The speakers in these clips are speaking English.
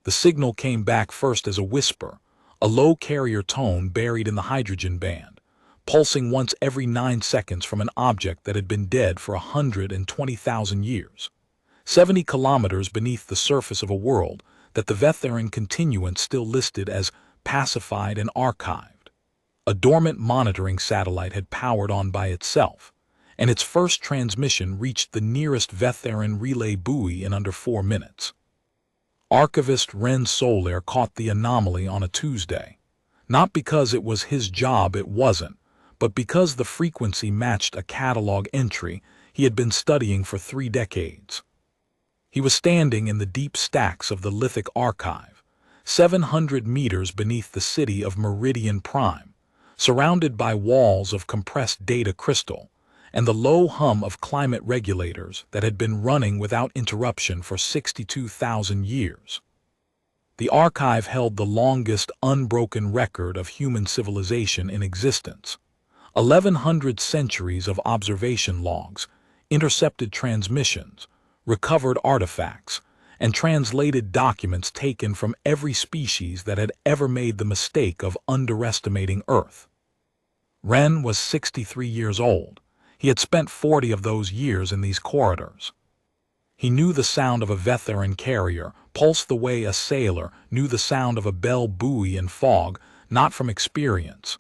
The signal came back first as a whisper, a low carrier tone buried in the hydrogen band, pulsing once every 9 seconds from an object that had been dead for 120,000 years, 70 kilometers beneath the surface of a world that the vetharan continuance still listed as pacified and archived. A dormant monitoring satellite had powered on by itself, and its first transmission reached the nearest vetharan relay buoy in under 4 minutes. Archivist Ren Soler caught the anomaly on a Tuesday, not because it was his job, it wasn't, but because the frequency matched a catalog entry he had been studying for 3 decades. He was standing in the deep stacks of the lithic archive, 700 meters beneath the city of Meridian Prime, surrounded by walls of compressed data crystal and the low hum of climate regulators that had been running without interruption for 62,000 years. The archive held the longest unbroken record of human civilization in existence. 1,100 centuries of observation logs, intercepted transmissions, recovered artifacts, and translated documents taken from every species that had ever made the mistake of underestimating Earth. Ren was 63 years old. He had spent 40 of those years in these corridors. He knew the sound of a vetharan carrier, pulsed the way a sailor knew the sound of a bell buoy in fog, not from experience,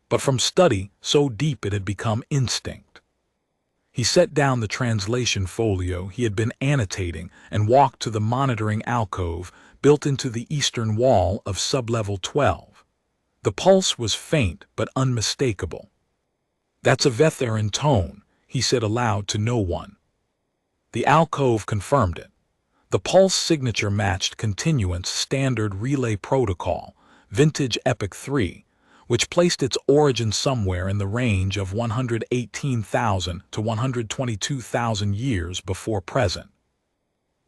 but from study so deep it had become instinct. He set down the translation folio he had been annotating and walked to the monitoring alcove built into the eastern wall of sublevel 12. The pulse was faint but unmistakable. "That's a vetharan tone," he said aloud to no one. The alcove confirmed it. The pulse signature matched Continuance Standard Relay Protocol, Vintage Epoch 3, which placed its origin somewhere in the range of 118,000 to 122,000 years before present.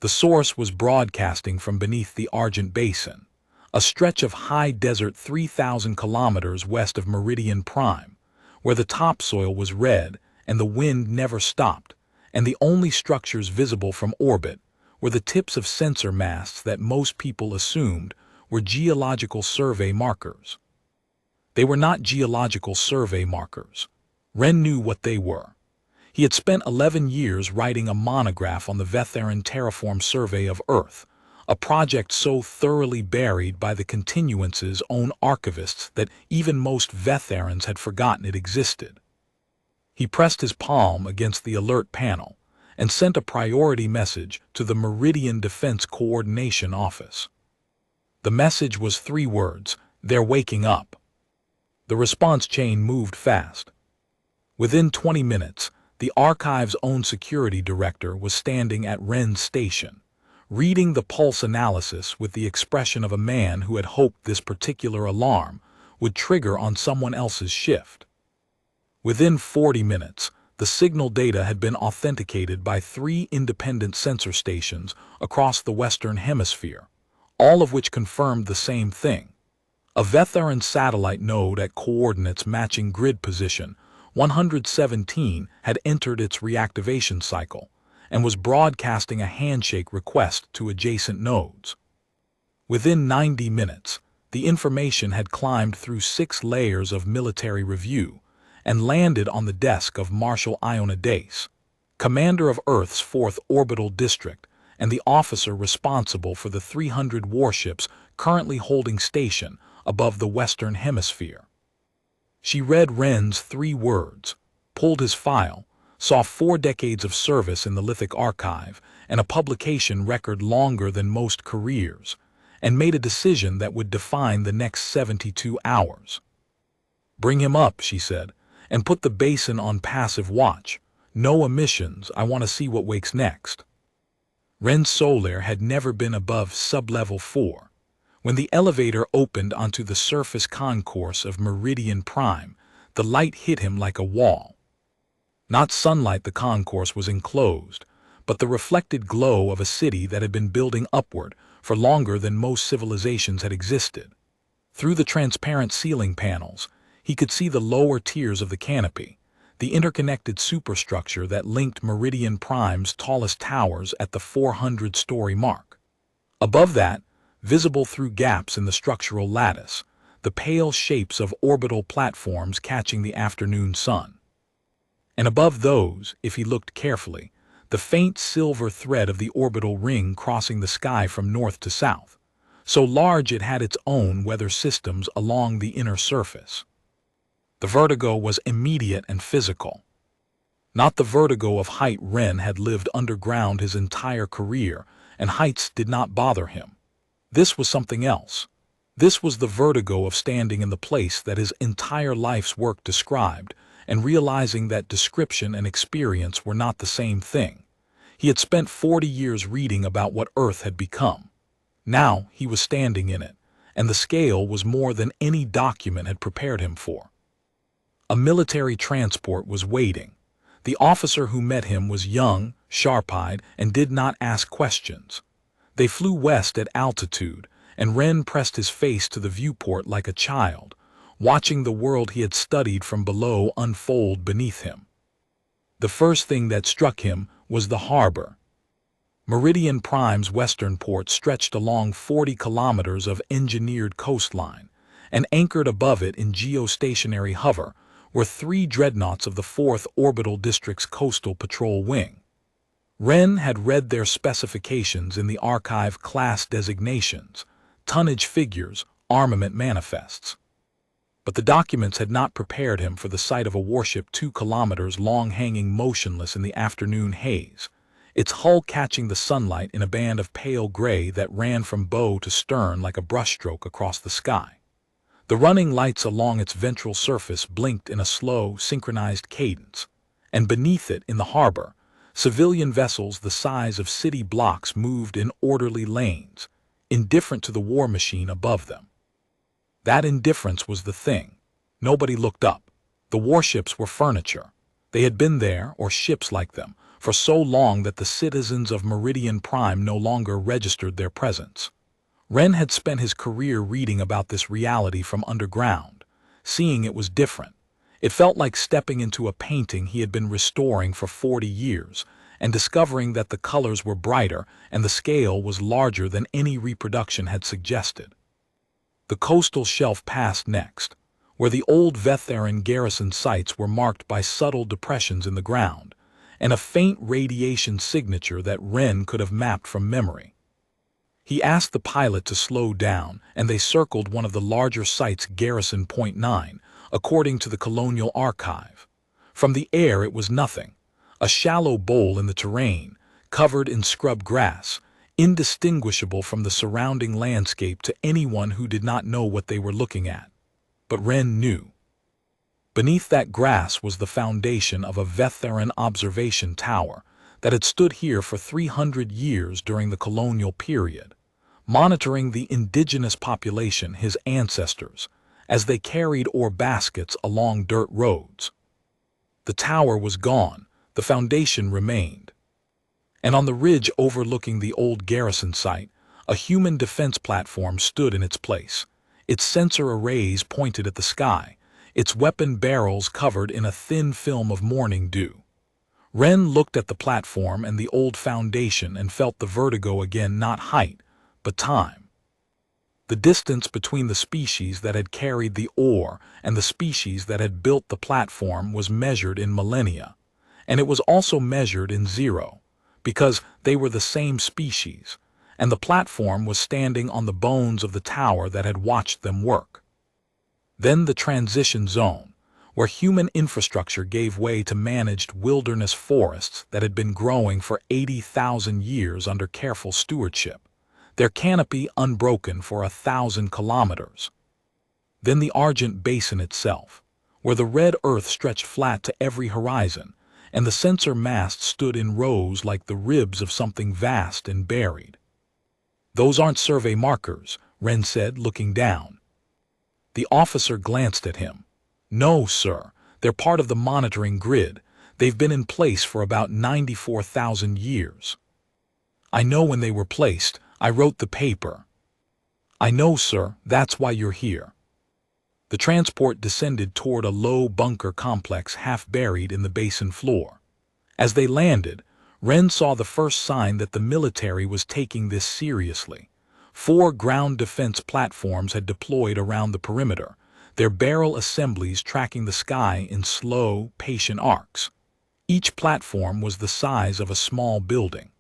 The source was broadcasting from beneath the Argent Basin, a stretch of high desert 3,000 kilometers west of Meridian Prime, where the topsoil was red and the wind never stopped, and the only structures visible from orbit were the tips of sensor masts that most people assumed were geological survey markers. They were not geological survey markers. Ren knew what they were. He had spent 11 years writing a monograph on the Vetharan Terraform Survey of Earth, a project so thoroughly buried by the Continuance's own archivists that even most Vetharans had forgotten it existed. He pressed his palm against the alert panel and sent a priority message to the Meridian Defense Coordination Office. The message was 3 words: "They're waking up." The response chain moved fast. Within 20 minutes, the archive's own security director was standing at Ren's station, reading the pulse analysis with the expression of a man who had hoped this particular alarm would trigger on someone else's shift. Within 40 minutes, the signal data had been authenticated by 3 independent sensor stations across the Western Hemisphere, all of which confirmed the same thing. A Vetharan satellite node at coordinates matching grid position 117 had entered its reactivation cycle and was broadcasting a handshake request to adjacent nodes. Within 90 minutes, the information had climbed through 6 layers of military review and landed on the desk of Marshal Ionades, commander of Earth's 4th Orbital District and the officer responsible for the 300 warships currently holding station above the Western Hemisphere. She read Ren's 3 words, pulled his file, saw 4 decades of service in the lithic archive and a publication record longer than most careers, and made a decision that would define the next 72 hours. "Bring him up," she said, "and put the basin on passive watch. No emissions, I want to see what wakes next." Ren Soler had never been above sublevel 4. When the elevator opened onto the surface concourse of Meridian Prime, the light hit him like a wall. Not sunlight, the concourse was enclosed, but the reflected glow of a city that had been building upward for longer than most civilizations had existed. Through the transparent ceiling panels, he could see the lower tiers of the canopy, the interconnected superstructure that linked Meridian Prime's tallest towers at the 400-story mark. Above that, visible through gaps in the structural lattice, the pale shapes of orbital platforms catching the afternoon sun. And above those, if he looked carefully, the faint silver thread of the orbital ring crossing the sky from north to south, so large it had its own weather systems along the inner surface. The vertigo was immediate and physical. Not the vertigo of height. Wren had lived underground his entire career, and heights did not bother him. This was something else. This was the vertigo of standing in the place that his entire life's work described, and realizing that description and experience were not the same thing. He had spent 40 years reading about what Earth had become. Now he was standing in it, and the scale was more than any document had prepared him for. A military transport was waiting. The officer who met him was young, sharp-eyed, and did not ask questions. They flew west at altitude, and Wren pressed his face to the viewport like a child, watching the world he had studied from below unfold beneath him. The first thing that struck him was the harbor. Meridian Prime's western port stretched along 40 kilometers of engineered coastline, and anchored above it in geostationary hover were 3 dreadnoughts of the 4th Orbital District's Coastal Patrol Wing. Wren had read their specifications in the archive, class designations, tonnage figures, armament manifests. But the documents had not prepared him for the sight of a warship 2 kilometers long hanging motionless in the afternoon haze, its hull catching the sunlight in a band of pale gray that ran from bow to stern like a brushstroke across the sky. The running lights along its ventral surface blinked in a slow, synchronized cadence, and beneath it in the harbor, civilian vessels the size of city blocks moved in orderly lanes, indifferent to the war machine above them. That indifference was the thing. Nobody looked up. The warships were furniture. They had been there, or ships like them, for so long that the citizens of Meridian Prime no longer registered their presence. Wren had spent his career reading about this reality from underground, seeing it was different. It felt like stepping into a painting he had been restoring for 40 years, and discovering that the colors were brighter and the scale was larger than any reproduction had suggested. The coastal shelf passed next, where the old Vetharan garrison sites were marked by subtle depressions in the ground, and a faint radiation signature that Wren could have mapped from memory. He asked the pilot to slow down, and they circled one of the larger sites, Garrison Point 9, according to the Colonial Archive. From the air it was nothing, a shallow bowl in the terrain, covered in scrub grass, indistinguishable from the surrounding landscape to anyone who did not know what they were looking at. But Wren knew. Beneath that grass was the foundation of a Vetharan observation tower that had stood here for 300 years during the colonial period, monitoring the indigenous population, his ancestors, as they carried ore baskets along dirt roads. The tower was gone, the foundation remained. And on the ridge overlooking the old garrison site, a human defense platform stood in its place, its sensor arrays pointed at the sky, its weapon barrels covered in a thin film of morning dew. Wren looked at the platform and the old foundation and felt the vertigo again, not height, but time. The distance between the species that had carried the ore and the species that had built the platform was measured in millennia, and it was also measured in zero, because they were the same species, and the platform was standing on the bones of the tower that had watched them work. Then the transition zone, where human infrastructure gave way to managed wilderness forests that had been growing for 80,000 years under careful stewardship, their canopy unbroken for 1,000 kilometers. Then the Argent Basin itself, where the red earth stretched flat to every horizon, and the sensor masts stood in rows like the ribs of something vast and buried. "Those aren't survey markers," Wren said, looking down. The officer glanced at him. "No, sir, they're part of the monitoring grid. They've been in place for about 94,000 years. I know when they were placed. I wrote the paper." "I know, sir, that's why you're here." The transport descended toward a low bunker complex half buried in the basin floor. As they landed, Wren saw the first sign that the military was taking this seriously. 4 ground defense platforms had deployed around the perimeter, their barrel assemblies tracking the sky in slow, patient arcs. Each platform was the size of a small building.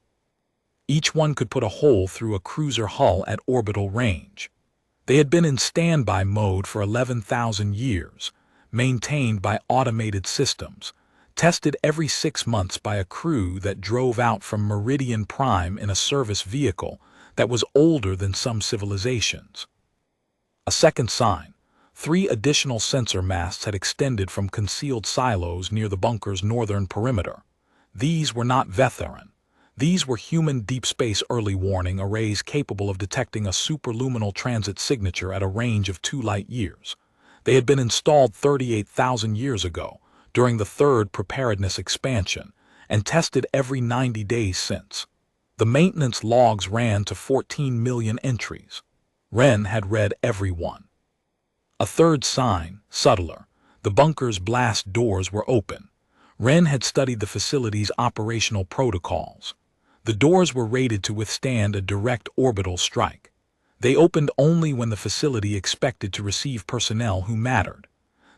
Each one could put a hole through a cruiser hull at orbital range. They had been in standby mode for 11,000 years, maintained by automated systems, tested every 6 months by a crew that drove out from Meridian Prime in a service vehicle that was older than some civilizations. A second sign: 3 additional sensor masts had extended from concealed silos near the bunker's northern perimeter. These were not vetharan. These were human deep space early warning arrays capable of detecting a superluminal transit signature at a range of 2 light years. They had been installed 38,000 years ago, during the third preparedness expansion, and tested every 90 days since. The maintenance logs ran to 14 million entries. Wren had read every one. A third sign, subtler: the bunker's blast doors were open. Wren had studied the facility's operational protocols. The doors were rated to withstand a direct orbital strike. They opened only when the facility expected to receive personnel who mattered.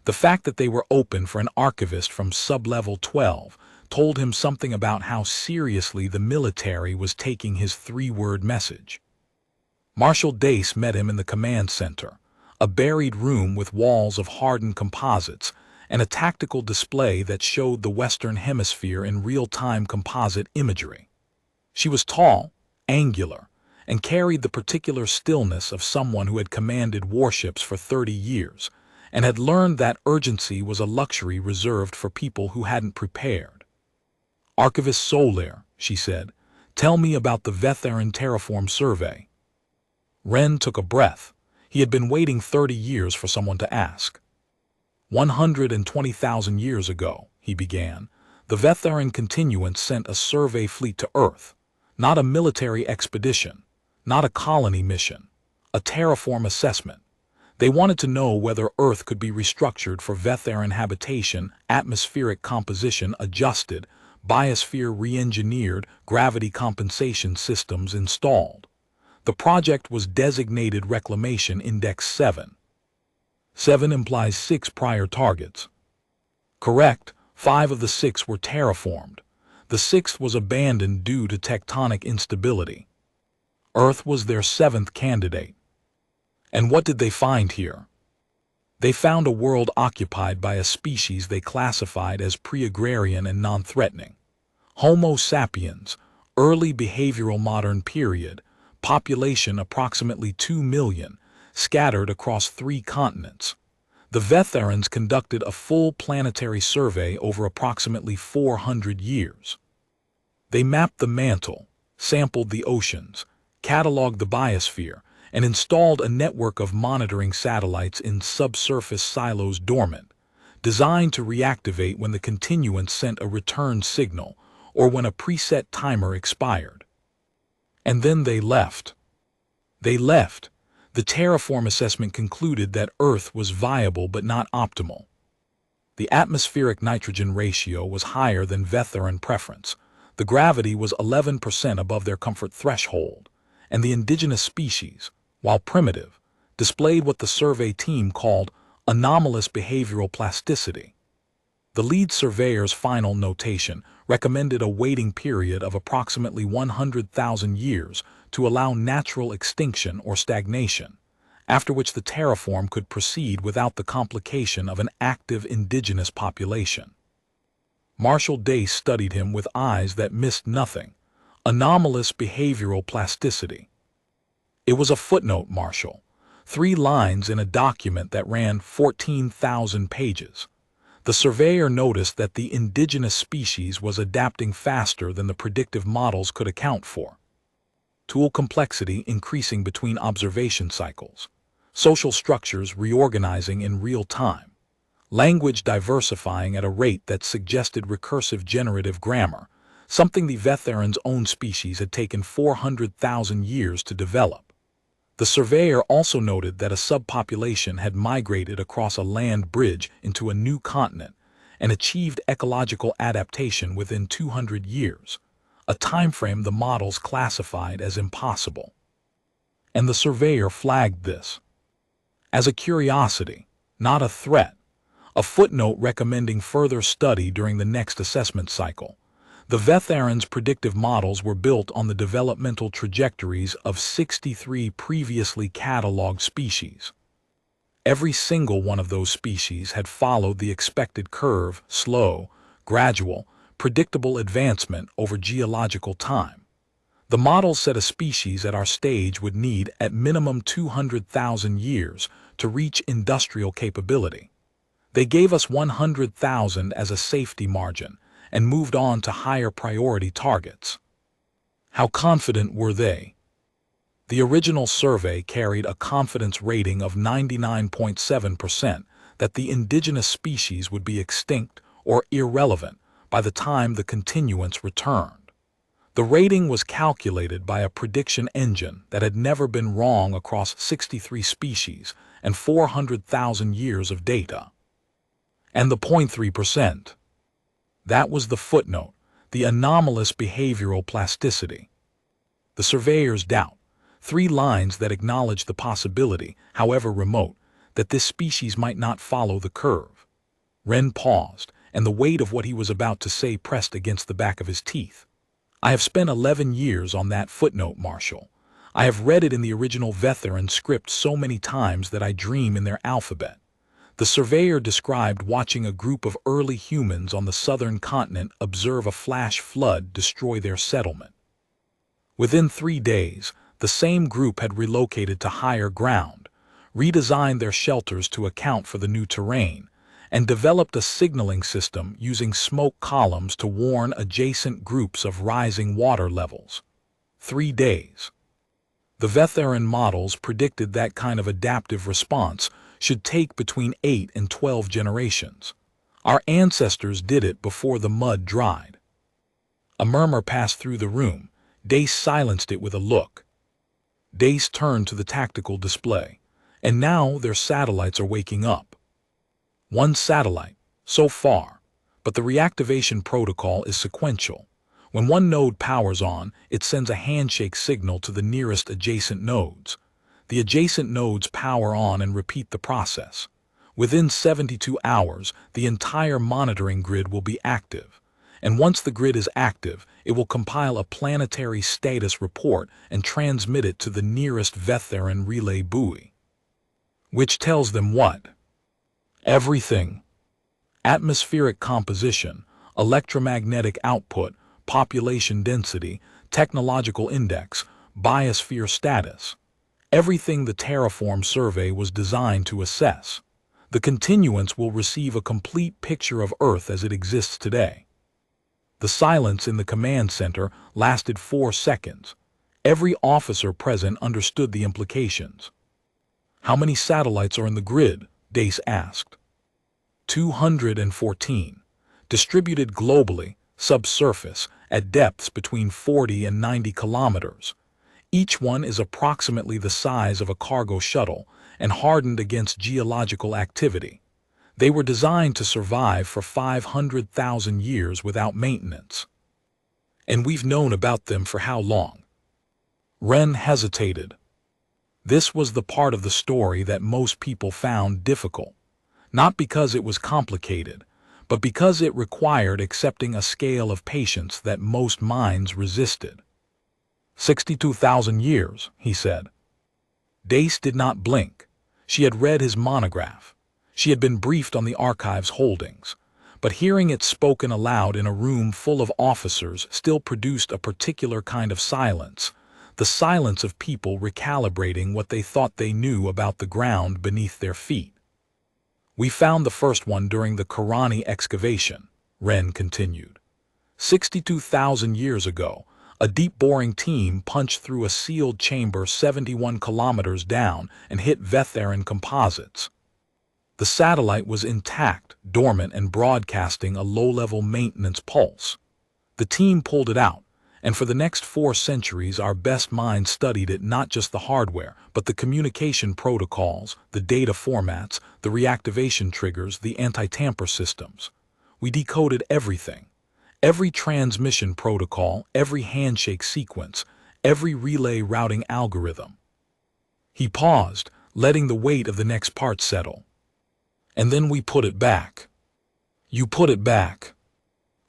The fact that they were open for an archivist from Sublevel 12 told him something about how seriously the military was taking his 3-word message. Marshal Dace met him in the command center, a buried room with walls of hardened composites and a tactical display that showed the Western Hemisphere in real-time composite imagery. She was tall, angular, and carried the particular stillness of someone who had commanded warships for 30 years and had learned that urgency was a luxury reserved for people who hadn't prepared. "Archivist Soler," she said, "tell me about the Vetharan terraform survey." Wren took a breath. He had been waiting 30 years for someone to ask. 120,000 years ago, he began, the Vetharan Continuance sent a survey fleet to Earth. Not a military expedition, not a colony mission, a terraform assessment. They wanted to know whether Earth could be restructured for Vetharan habitation, atmospheric composition adjusted, biosphere re-engineered, gravity compensation systems installed. The project was designated Reclamation Index 7. 7 implies 6 prior targets. Correct, 5 of the 6 were terraformed. The 6th was abandoned due to tectonic instability. Earth was their 7th candidate. And what did they find here? They found a world occupied by a species they classified as pre-agrarian and non-threatening. Homo sapiens, early behavioral modern period, population approximately 2 million, scattered across 3 continents. The Vetharans conducted a full planetary survey over approximately 400 years. They mapped the mantle, sampled the oceans, cataloged the biosphere, and installed a network of monitoring satellites in subsurface silos dormant, designed to reactivate when the continuance sent a return signal or when a preset timer expired. And then they left. They left. The terraform assessment concluded that Earth was viable but not optimal. The atmospheric nitrogen ratio was higher than Vetharan preference. The gravity was 11% above their comfort threshold, and the indigenous species, while primitive, displayed what the survey team called anomalous behavioral plasticity. The lead surveyor's final notation recommended a waiting period of approximately 100,000 years to allow natural extinction or stagnation, after which the terraform could proceed without the complication of an active indigenous population. Marshal Dace studied him with eyes that missed nothing. Anomalous behavioral plasticity. It was a footnote, Marshal. 3 lines in a document that ran 14,000 pages. The surveyor noticed that the indigenous species was adapting faster than the predictive models could account for. Tool complexity increasing between observation cycles. Social structures reorganizing in real time. Language diversifying at a rate that suggested recursive generative grammar, something the Vetharan's own species had taken 400,000 years to develop. The surveyor also noted that a subpopulation had migrated across a land bridge into a new continent and achieved ecological adaptation within 200 years, a timeframe the models classified as impossible. and the surveyor flagged this as a curiosity, not a threat, a footnote recommending further study during the next assessment cycle. The vetharan's predictive models were built on the developmental trajectories of 63 previously catalogued species. Every single one of those species had followed the expected curve: slow, gradual, predictable advancement over geological time. The models said a species at our stage would need at minimum 200,000 years to reach industrial capability. They gave us 100,000 as a safety margin and moved on to higher priority targets. How confident were they? The original survey carried a confidence rating of 99.7% that the indigenous species would be extinct or irrelevant by the time the continuance returned. The rating was calculated by a prediction engine that had never been wrong across 63 species and 400,000 years of data. And the 0.3%. That was the footnote, the anomalous behavioral plasticity. The surveyor's doubt, 3 lines that acknowledged the possibility, however remote, that this species might not follow the curve. Wren paused, and the weight of what he was about to say pressed against the back of his teeth. I have spent 11 years on that footnote, Marshal. I have read it in the original vetharan script so many times that I dream in their alphabet. The surveyor described watching a group of early humans on the southern continent observe a flash flood destroy their settlement. Within 3 days, the same group had relocated to higher ground, redesigned their shelters to account for the new terrain, and developed a signaling system using smoke columns to warn adjacent groups of rising water levels. 3 days. The vetharan models predicted that kind of adaptive response should take between 8 and 12 generations. Our ancestors did it before the mud dried. A murmur passed through the room. Dace silenced it with a look. Dace turned to the tactical display, and now their satellites are waking up. 1 satellite, so far, but the reactivation protocol is sequential. When one node powers on, it sends a handshake signal to the nearest adjacent nodes. The adjacent nodes power on and repeat the process. Within 72 hours, the entire monitoring grid will be active. And once the grid is active, it will compile a planetary status report and transmit it to the nearest vetharan relay buoy. Which tells them what? Everything. Atmospheric composition, electromagnetic output, population density, technological index, biosphere status. Everything the terraform survey was designed to assess. The continuance will receive a complete picture of Earth as it exists today. The silence in the command center lasted 4 seconds. Every officer present understood the implications. How many satellites are in the grid? Dace asked. 214. Distributed globally, subsurface, at depths between 40 and 90 kilometers. Each one is approximately the size of a cargo shuttle and hardened against geological activity. They were designed to survive for 500,000 years without maintenance. And we've known about them for how long? Wren hesitated. This was the part of the story that most people found difficult, not because it was complicated, but because it required accepting a scale of patience that most minds resisted. 62,000 years, he said. Dace did not blink. She had read his monograph. She had been briefed on the archive's holdings. But hearing it spoken aloud in a room full of officers still produced a particular kind of silence, the silence of people recalibrating what they thought they knew about the ground beneath their feet. We found the first one during the Karani excavation, Wren continued. 62,000 years ago, a deep-boring team punched through a sealed chamber 71 kilometers down and hit vetharan composites. The satellite was intact, dormant, and broadcasting a low-level maintenance pulse. The team pulled it out, and for the next 4 centuries our best minds studied it, not just the hardware, but the communication protocols, the data formats, the reactivation triggers, the anti-tamper systems. We decoded everything. Every transmission protocol, every handshake sequence, every relay routing algorithm. He paused, letting the weight of the next part settle. And then we put it back. You put it back.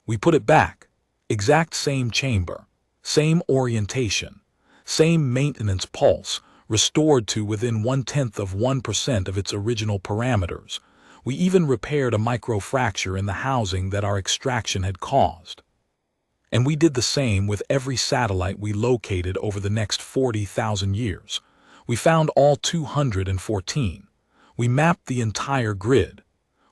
We put it back. Exact same chamber, same orientation, same maintenance pulse, restored to within 0.1% of its original parameters. We even repaired a microfracture in the housing that our extraction had caused. And we did the same with every satellite we located over the next 40,000 years. We found all 214. We mapped the entire grid.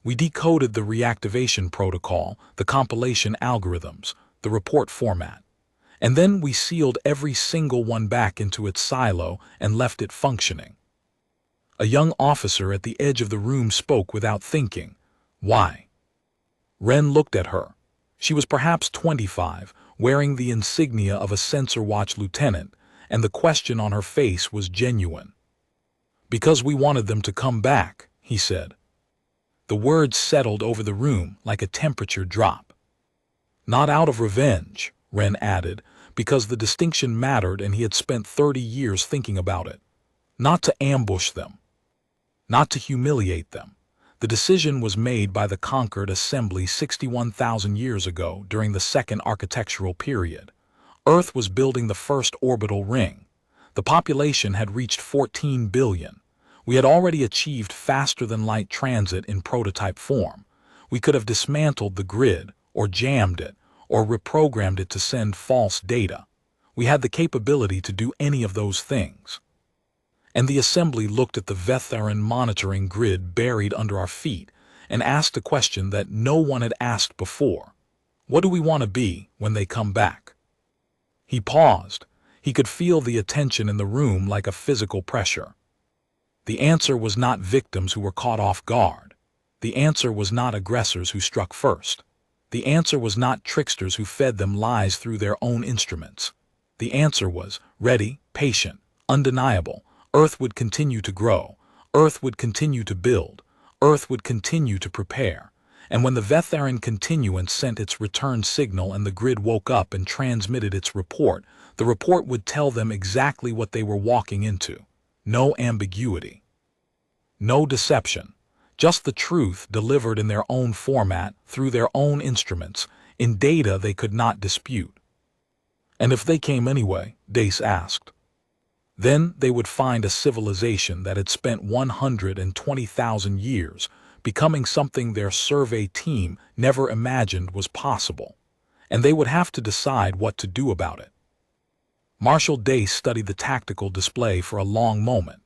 We decoded the reactivation protocol, the compilation algorithms, the report format. And then we sealed every single one back into its silo and left it functioning. A young officer at the edge of the room spoke without thinking. Why? Ren looked at her. She was perhaps 25, wearing the insignia of a sensor watch lieutenant, and the question on her face was genuine. Because we wanted them to come back, he said. The words settled over the room like a temperature drop. Not out of revenge, Ren added, because the distinction mattered and he had spent 30 years thinking about it. Not to ambush them. Not to humiliate them. The decision was made by the conquered assembly 61,000 years ago during the second architectural period. Earth was building the first orbital ring. The population had reached 14 billion. We had already achieved faster-than-light transit in prototype form. We could have dismantled the grid, or jammed it, or reprogrammed it to send false data. We had the capability to do any of those things. And the assembly looked at the vetharan monitoring grid buried under our feet and asked a question that no one had asked before. What do we want to be when they come back? He paused. He could feel the attention in the room like a physical pressure. The answer was not victims who were caught off guard. The answer was not aggressors who struck first. The answer was not tricksters who fed them lies through their own instruments. The answer was ready, patient, undeniable. Earth would continue to grow. Earth would continue to build. Earth would continue to prepare. And when the vetharan continuance sent its return signal and the grid woke up and transmitted its report, the report would tell them exactly what they were walking into. No ambiguity. No deception. Just the truth delivered in their own format, through their own instruments, in data they could not dispute. And if they came anyway, Dace asked. Then they would find a civilization that had spent 120,000 years becoming something their survey team never imagined was possible, and they would have to decide what to do about it. Marshal Dace studied the tactical display for a long moment.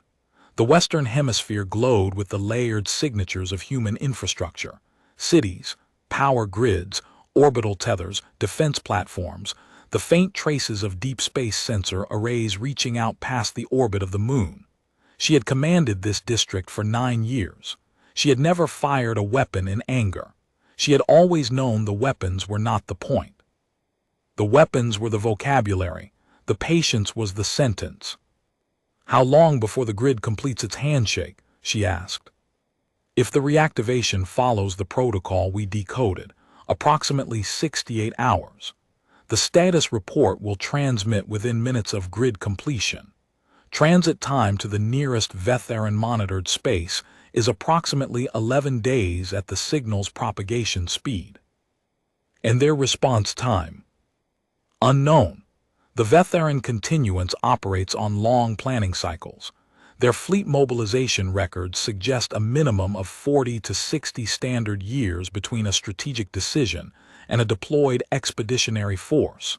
The Western Hemisphere glowed with the layered signatures of human infrastructure, cities, power grids, orbital tethers, defense platforms, the faint traces of deep space sensor arrays reaching out past the orbit of the moon. She had commanded this district for 9 years. She had never fired a weapon in anger. She had always known the weapons were not the point. The weapons were the vocabulary. The patience was the sentence. How long before the grid completes its handshake? She asked. If the reactivation follows the protocol we decoded, approximately 68 hours. The status report will transmit within minutes of grid completion. Transit time to the nearest vetharan monitored space is approximately 11 days at the signal's propagation speed. And their response time? Unknown. The vetharan continuance operates on long planning cycles. Their fleet mobilization records suggest a minimum of 40 to 60 standard years between a strategic decision and a deployed expeditionary force.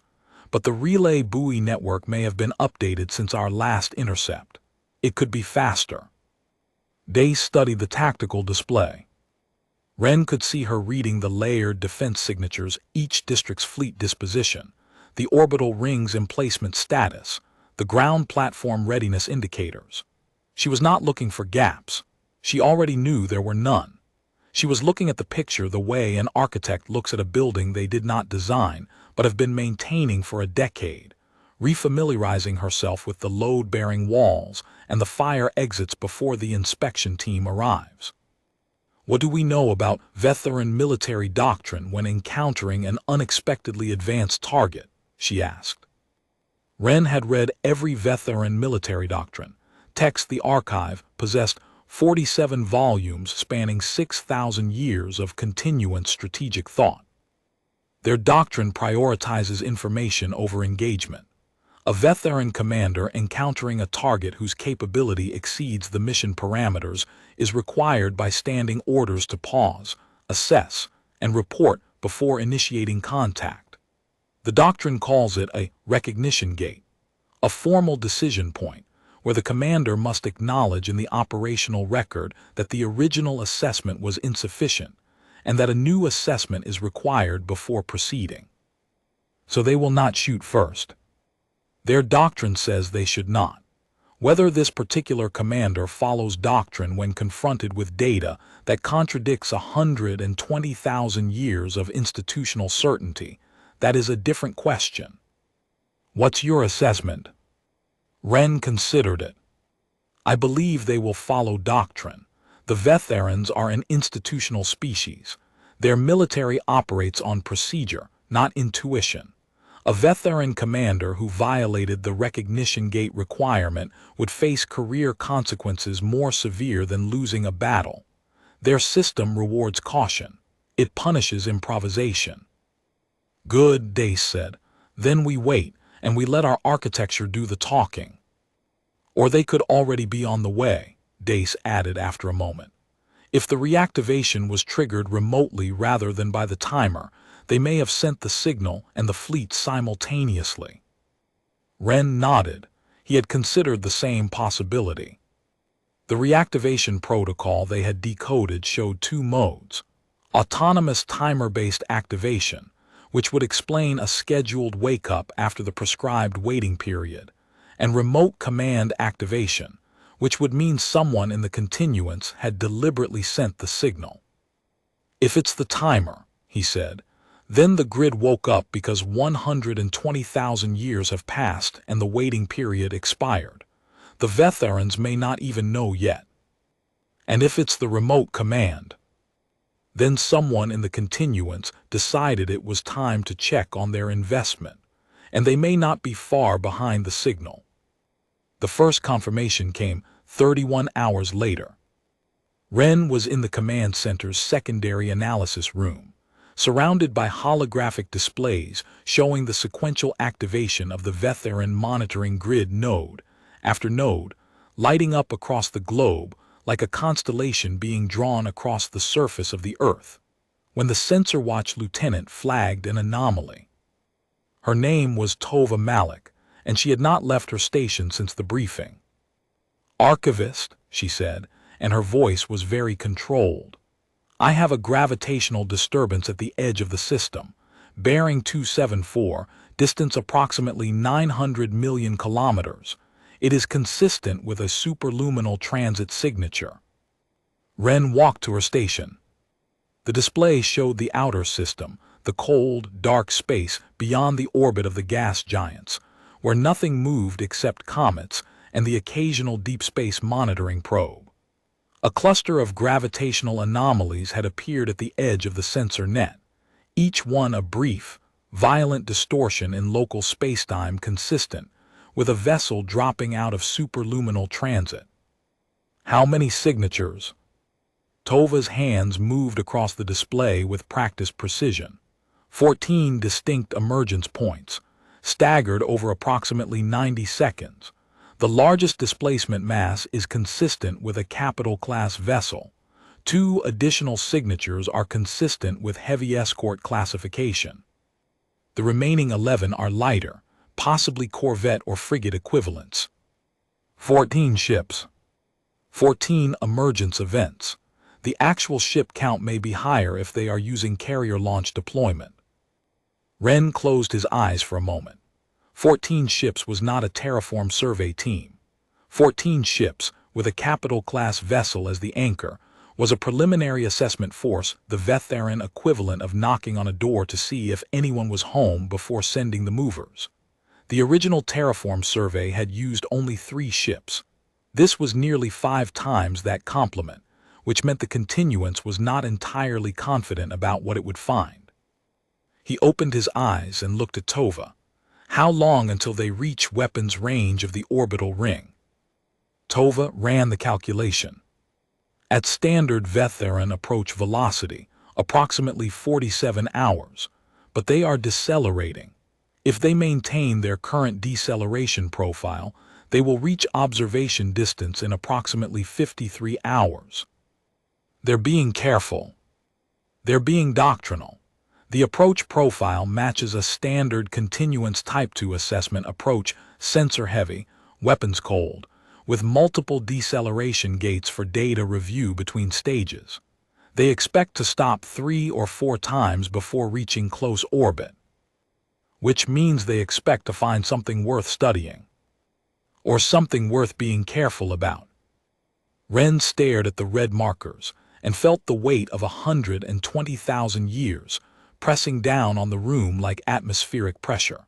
But the relay buoy network may have been updated since our last intercept. It could be faster. Dace studied the tactical display. Ren could see her reading the layered defense signatures, each district's fleet disposition, the orbital ring's emplacement status, the ground platform readiness indicators. She was not looking for gaps. She already knew there were none. She was looking at the picture the way an architect looks at a building they did not design but have been maintaining for a decade, refamiliarizing herself with the load-bearing walls and the fire exits before the inspection team arrives. What do we know about vetharan military doctrine when encountering an unexpectedly advanced target? She asked. Ren had read every vetharan military doctrine, Text: the archive possessed 47 volumes spanning 6,000 years of continuous strategic thought. Their doctrine prioritizes information over engagement. A vetharan commander encountering a target whose capability exceeds the mission parameters is required by standing orders to pause, assess, and report before initiating contact. The doctrine calls it a recognition gate, a formal decision point where the commander must acknowledge in the operational record that the original assessment was insufficient and that a new assessment is required before proceeding. So they will not shoot first. Their doctrine says they should not. Whether this particular commander follows doctrine when confronted with data that contradicts 120,000 years of institutional certainty, that is a different question. What's your assessment? Wren considered it. I believe they will follow doctrine. The vetharans are an institutional species. Their military operates on procedure, not intuition. A vetharan commander who violated the recognition gate requirement would face career consequences more severe than losing a battle. Their system rewards caution. It punishes improvisation. Good, Dace said. Then we wait, and we let our architecture do the talking. Or they could already be on the way, Dace added after a moment. If the reactivation was triggered remotely rather than by the timer, they may have sent the signal and the fleet simultaneously. Wren nodded. He had considered the same possibility. The reactivation protocol they had decoded showed two modes: autonomous timer-based activation, which would explain a scheduled wake-up after the prescribed waiting period, and remote command activation, which would mean someone in the continuance had deliberately sent the signal. If it's the timer, he said, then the grid woke up because 120,000 years have passed and the waiting period expired. The vetharans may not even know yet. And if it's the remote command, then someone in the continuance decided it was time to check on their investment, and they may not be far behind the signal. The first confirmation came 31 hours later. Wren was in the command center's secondary analysis room, surrounded by holographic displays showing the sequential activation of the vetharan monitoring grid node after node, lighting up across the globe like a constellation being drawn across the surface of the Earth, when the sensor watch lieutenant flagged an anomaly. Her name was Tova Malik, and she had not left her station since the briefing. "Archivist," she said, and her voice was very controlled. "I have a gravitational disturbance at the edge of the system, bearing 274, distance approximately 900 million kilometers. It is consistent with a superluminal transit signature." Wren walked to her station. The display showed the outer system, the cold, dark space beyond the orbit of the gas giants, where nothing moved except comets and the occasional deep space monitoring probe. A cluster of gravitational anomalies had appeared at the edge of the sensor net, each one a brief, violent distortion in local spacetime consistent with a vessel dropping out of superluminal transit. "How many signatures?" Tova's hands moved across the display with practiced precision. 14 distinct emergence points, staggered over approximately 90 seconds. The largest displacement mass is consistent with a capital-class vessel. 2 additional signatures are consistent with heavy escort classification. The remaining 11 are lighter, possibly corvette or frigate equivalents. 14 ships. 14 emergence events. The actual ship count may be higher if they are using carrier launch deployment. Wren closed his eyes for a moment. 14 ships was not a terraform survey team. 14 ships, with a capital-class vessel as the anchor, was a preliminary assessment force, the vetharan equivalent of knocking on a door to see if anyone was home before sending the movers. The original terraform survey had used only 3 ships. This was nearly 5 times that complement, which meant the continuance was not entirely confident about what it would find. He opened his eyes and looked at Tova. "How long until they reach weapons range of the orbital ring?" Tova ran the calculation. At standard vetharan approach velocity, approximately 47 hours, but they are decelerating. If they maintain their current deceleration profile, they will reach observation distance in approximately 53 hours. They're being careful. They're being doctrinal. The approach profile matches a standard continuance Type 2 assessment approach, sensor-heavy, weapons-cold, with multiple deceleration gates for data review between stages. They expect to stop 3 or 4 times before reaching close orbit, which means they expect to find something worth studying, or something worth being careful about. Wren stared at the red markers and felt the weight of 120,000 years pressing down on the room like atmospheric pressure.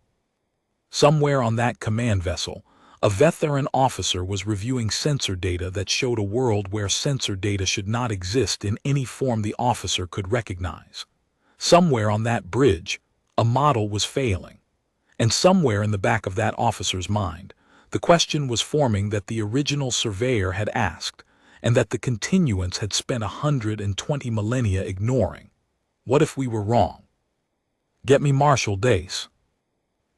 Somewhere on that command vessel, a vetharan officer was reviewing sensor data that showed a world where sensor data should not exist in any form the officer could recognize. Somewhere on that bridge, a model was failing. And somewhere in the back of that officer's mind, the question was forming that the original surveyor had asked, and that the continuance had spent 120 millennia ignoring. What if we were wrong? Get me Marshal Dace.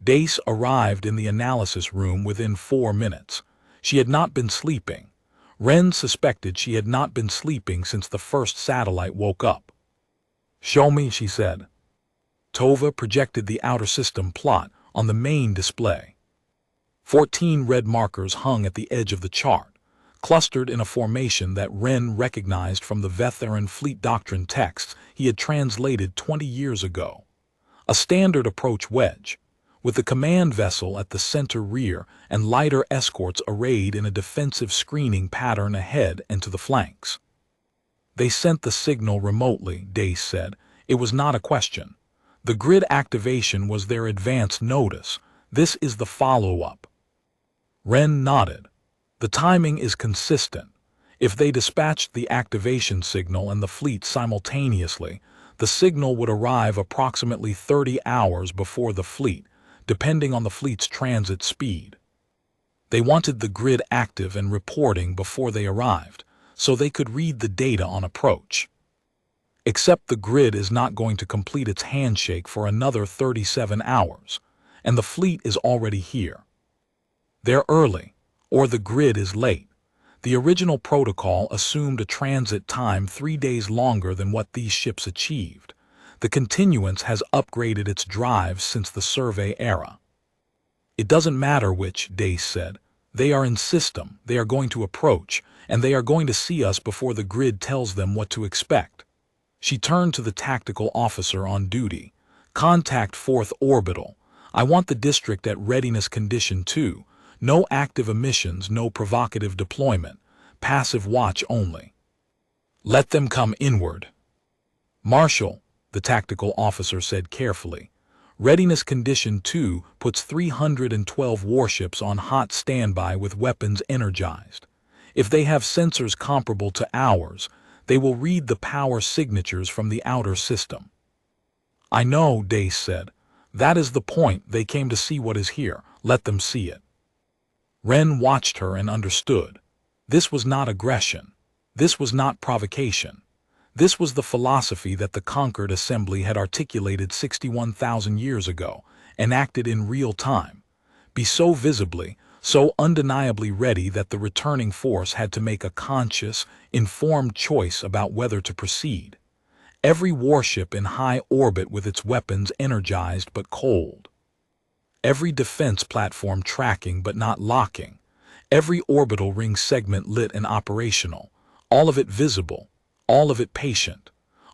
Dace arrived in the analysis room within 4 minutes. She had not been sleeping. Wren suspected she had not been sleeping since the first satellite woke up. "Show me," she said. Tova projected the outer system plot on the main display. 14 red markers hung at the edge of the chart, clustered in a formation that Wren recognized from the vetharan fleet doctrine texts he had translated 20 years ago. A standard approach wedge, with the command vessel at the center rear and lighter escorts arrayed in a defensive screening pattern ahead and to the flanks. They sent the signal remotely, Dace said. It was not a question. The grid activation was their advance notice. This is the follow-up. Wren nodded. The timing is consistent. If they dispatched the activation signal and the fleet simultaneously, the signal would arrive approximately 30 hours before the fleet, depending on the fleet's transit speed. They wanted the grid active and reporting before they arrived, so they could read the data on approach. Except the grid is not going to complete its handshake for another 37 hours, and the fleet is already here. They're early, or the grid is late. The original protocol assumed a transit time 3 days longer than what these ships achieved. The continuance has upgraded its drives since the survey era. It doesn't matter which, Dace said. They are in system, they are going to approach, and they are going to see us before the grid tells them what to expect. She turned to the tactical officer on duty. Contact 4th Orbital. I want the district at readiness condition 2. No active emissions, no provocative deployment. Passive watch only. Let them come inward. Marshal, the tactical officer said carefully. Readiness Condition 2 puts 312 warships on hot standby with weapons energized. If they have sensors comparable to ours, they will read the power signatures from the outer system. I know, Dace said. That is the point. They came to see what is here. Let them see it. Wren watched her and understood. This was not aggression. This was not provocation. This was the philosophy that the conquered assembly had articulated 61,000 years ago, enacted in real time. Be so visibly, so undeniably ready that the returning force had to make a conscious, informed choice about whether to proceed. Every warship in high orbit with its weapons energized but cold. Every defense platform tracking but not locking. Every orbital ring segment lit and operational. All of it visible. All of it patient.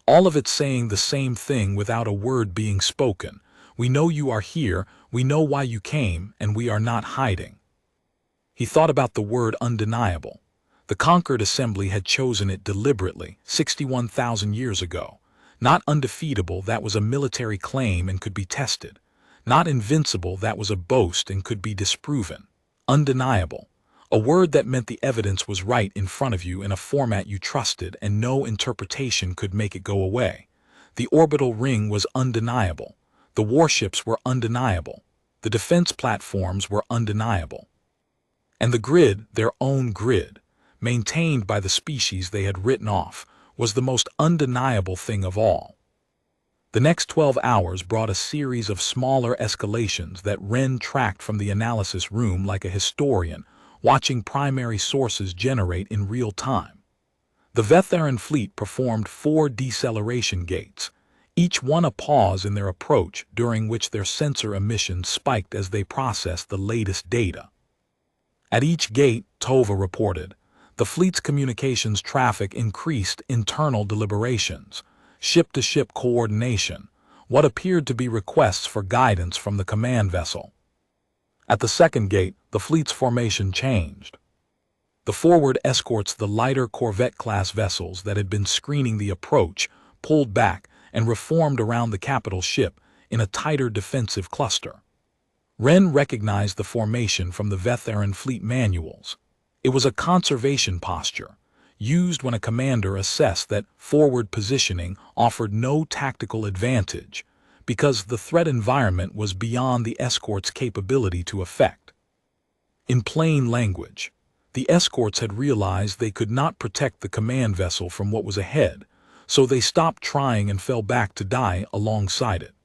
All of it saying the same thing without a word being spoken. We know you are here, we know why you came, and we are not hiding. He thought about the word undeniable. The conquered assembly had chosen it deliberately, 61,000 years ago. Not undefeatable, that was a military claim and could be tested. Not invincible, that was a boast and could be disproven. Undeniable. A word that meant the evidence was right in front of you in a format you trusted and no interpretation could make it go away. The orbital ring was undeniable. The warships were undeniable. The defense platforms were undeniable. And the grid, their own grid, maintained by the species they had written off, was the most undeniable thing of all. The next 12 hours brought a series of smaller escalations that Wren tracked from the analysis room like a historian, watching primary sources generate in real time. The Vetharan fleet performed 4 deceleration gates, each one a pause in their approach during which their sensor emissions spiked as they processed the latest data. At each gate, Tova reported, the fleet's communications traffic increased internal deliberations, ship-to-ship coordination, what appeared to be requests for guidance from the command vessel. At the second gate, the fleet's formation changed. The forward escorts, the lighter Corvette-class vessels that had been screening the approach, pulled back and reformed around the capital ship in a tighter defensive cluster. Wren recognized the formation from the Vetharan fleet manuals. It was a conservation posture, used when a commander assessed that forward positioning offered no tactical advantage because the threat environment was beyond the escort's capability to affect. In plain language, the escorts had realized they could not protect the command vessel from what was ahead, so they stopped trying and fell back to die alongside it.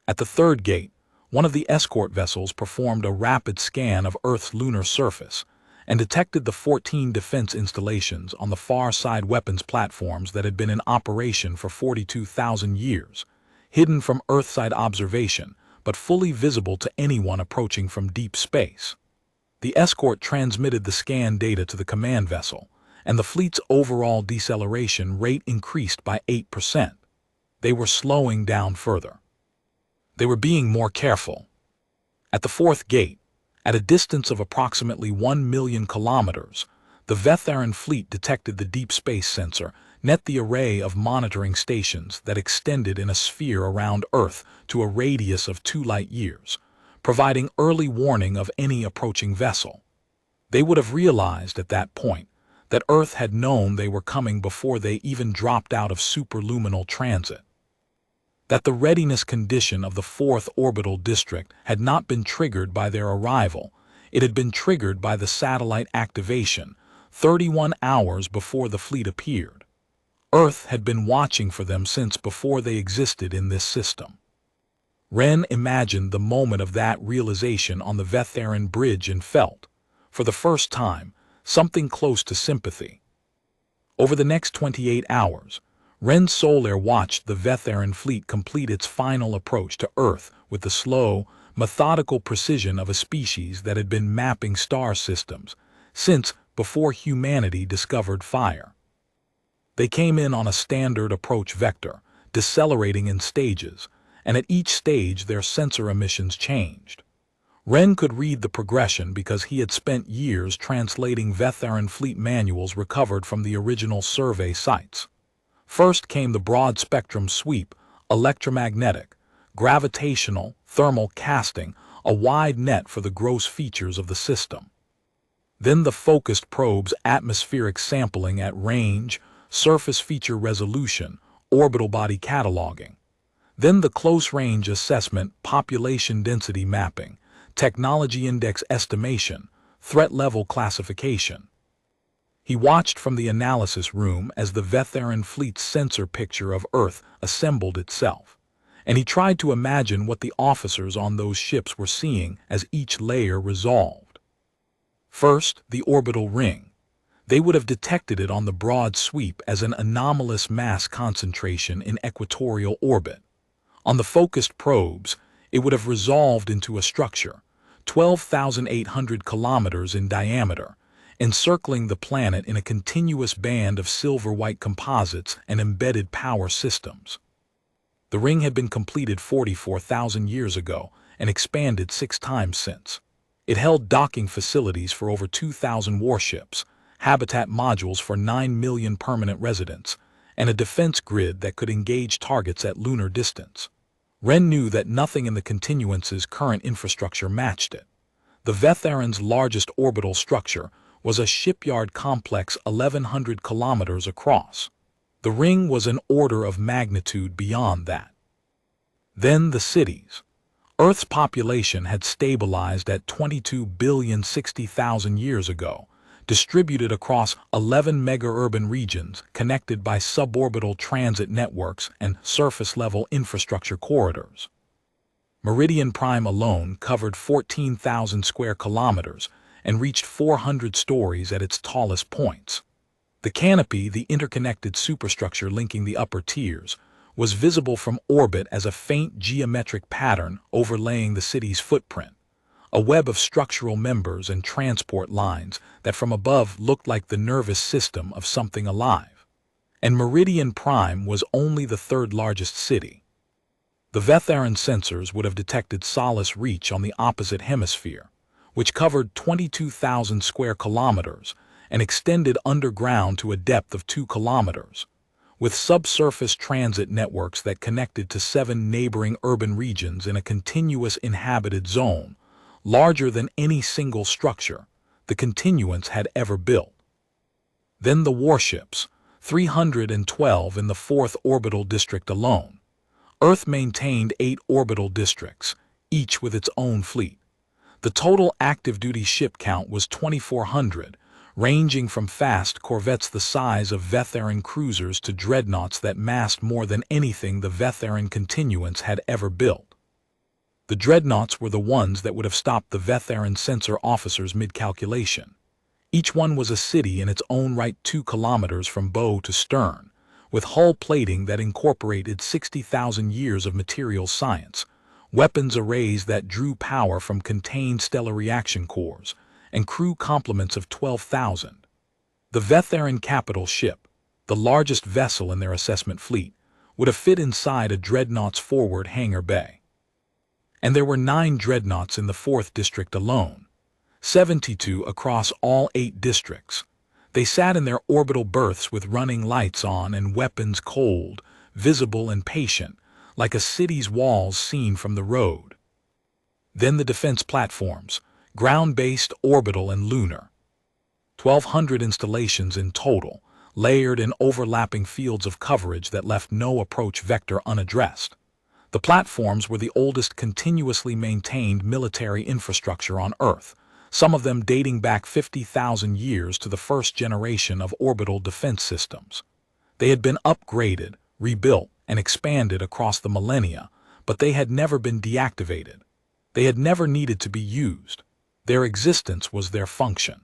At the third gate, one of the escort vessels performed a rapid scan of Earth's lunar surface and detected the 14 defense installations on the far side weapons platforms that had been in operation for 42,000 years, hidden from Earthside observation but fully visible to anyone approaching from deep space. The escort transmitted the scan data to the command vessel, and the fleet's overall deceleration rate increased by 8%. They were slowing down further. They were being more careful. At the fourth gate, at a distance of approximately 1 million kilometers, the Vetharan fleet detected the deep space sensor, the array of monitoring stations that extended in a sphere around Earth to a radius of 2 light years, providing early warning of any approaching vessel. They would have realized at that point that Earth had known they were coming before they even dropped out of superluminal transit. That the readiness condition of the fourth orbital district had not been triggered by their arrival, it had been triggered by the satellite activation 31 hours before the fleet appeared. Earth had been watching for them since before they existed in this system. Wren imagined the moment of that realization on the Vetharan bridge and felt, for the first time, something close to sympathy. Over the next 28 hours, Wren Solaire watched the Vetharan fleet complete its final approach to Earth with the slow, methodical precision of a species that had been mapping star systems since before humanity discovered fire. They came in on a standard approach vector, decelerating in stages, and at each stage their sensor emissions changed. Wren could read the progression because he had spent years translating Vetharan fleet manuals recovered from the original survey sites. First came the broad-spectrum sweep, electromagnetic, gravitational, thermal casting, a wide net for the gross features of the system. Then the focused probe's atmospheric sampling at range, surface feature resolution, orbital body cataloging. Then the close-range assessment, population density mapping, technology index estimation, threat level classification. He watched from the analysis room as the Vetharan fleet's sensor picture of Earth assembled itself, and he tried to imagine what the officers on those ships were seeing as each layer resolved. First, the orbital ring. They would have detected it on the broad sweep as an anomalous mass concentration in equatorial orbit. On the focused probes, it would have resolved into a structure, 12,800 kilometers in diameter, encircling the planet in a continuous band of silver-white composites and embedded power systems. The ring had been completed 44,000 years ago and expanded 6 times since. It held docking facilities for over 2,000 warships, habitat modules for 9 million permanent residents, and a defense grid that could engage targets at lunar distance. Wren knew that nothing in the continuance's current infrastructure matched it. The Vetharan's largest orbital structure was a shipyard complex 1,100 kilometers across. The ring was an order of magnitude beyond that. Then the cities. Earth's population had stabilized at 22,060,000 years ago, distributed across 11 mega-urban regions connected by suborbital transit networks and surface-level infrastructure corridors. Meridian Prime alone covered 14,000 square kilometers and reached 400 stories at its tallest points. The canopy, the interconnected superstructure linking the upper tiers, was visible from orbit as a faint geometric pattern overlaying the city's footprint, a web of structural members and transport lines that from above looked like the nervous system of something alive. And Meridian Prime was only the third largest city. The vetharan sensors would have detected Solace Reach on the opposite hemisphere, which covered 22,000 square kilometers and extended underground to a depth of 2 kilometers, with subsurface transit networks that connected to 7 neighboring urban regions in a continuous inhabited zone, larger than any single structure the continuance had ever built. Then the warships, 312 in the 4th orbital district alone. Earth maintained 8 orbital districts, each with its own fleet. The total active-duty ship count was 2,400, ranging from fast corvettes the size of vetharan cruisers to dreadnoughts that massed more than anything the vetharan continuance had ever built. The dreadnoughts were the ones that would have stopped the vetharan sensor officers mid-calculation. Each one was a city in its own right 2 kilometers from bow to stern, with hull plating that incorporated 60,000 years of materials science, weapons arrays that drew power from contained stellar reaction cores, and crew complements of 12,000. The vetharan capital ship, the largest vessel in their assessment fleet, would have fit inside a dreadnought's forward hangar bay. And there were 9 dreadnoughts in the 4th district alone, 72 across all 8 districts. They sat in their orbital berths with running lights on and weapons cold, visible and patient, like a city's walls seen from the road. Then the defense platforms, ground-based, orbital, and lunar. 1,200 installations in total, layered in overlapping fields of coverage that left no approach vector unaddressed. The platforms were the oldest continuously maintained military infrastructure on Earth, some of them dating back 50,000 years to the first generation of orbital defense systems. They had been upgraded, rebuilt, and expanded across the millennia, but they had never been deactivated. They had never needed to be used. Their existence was their function.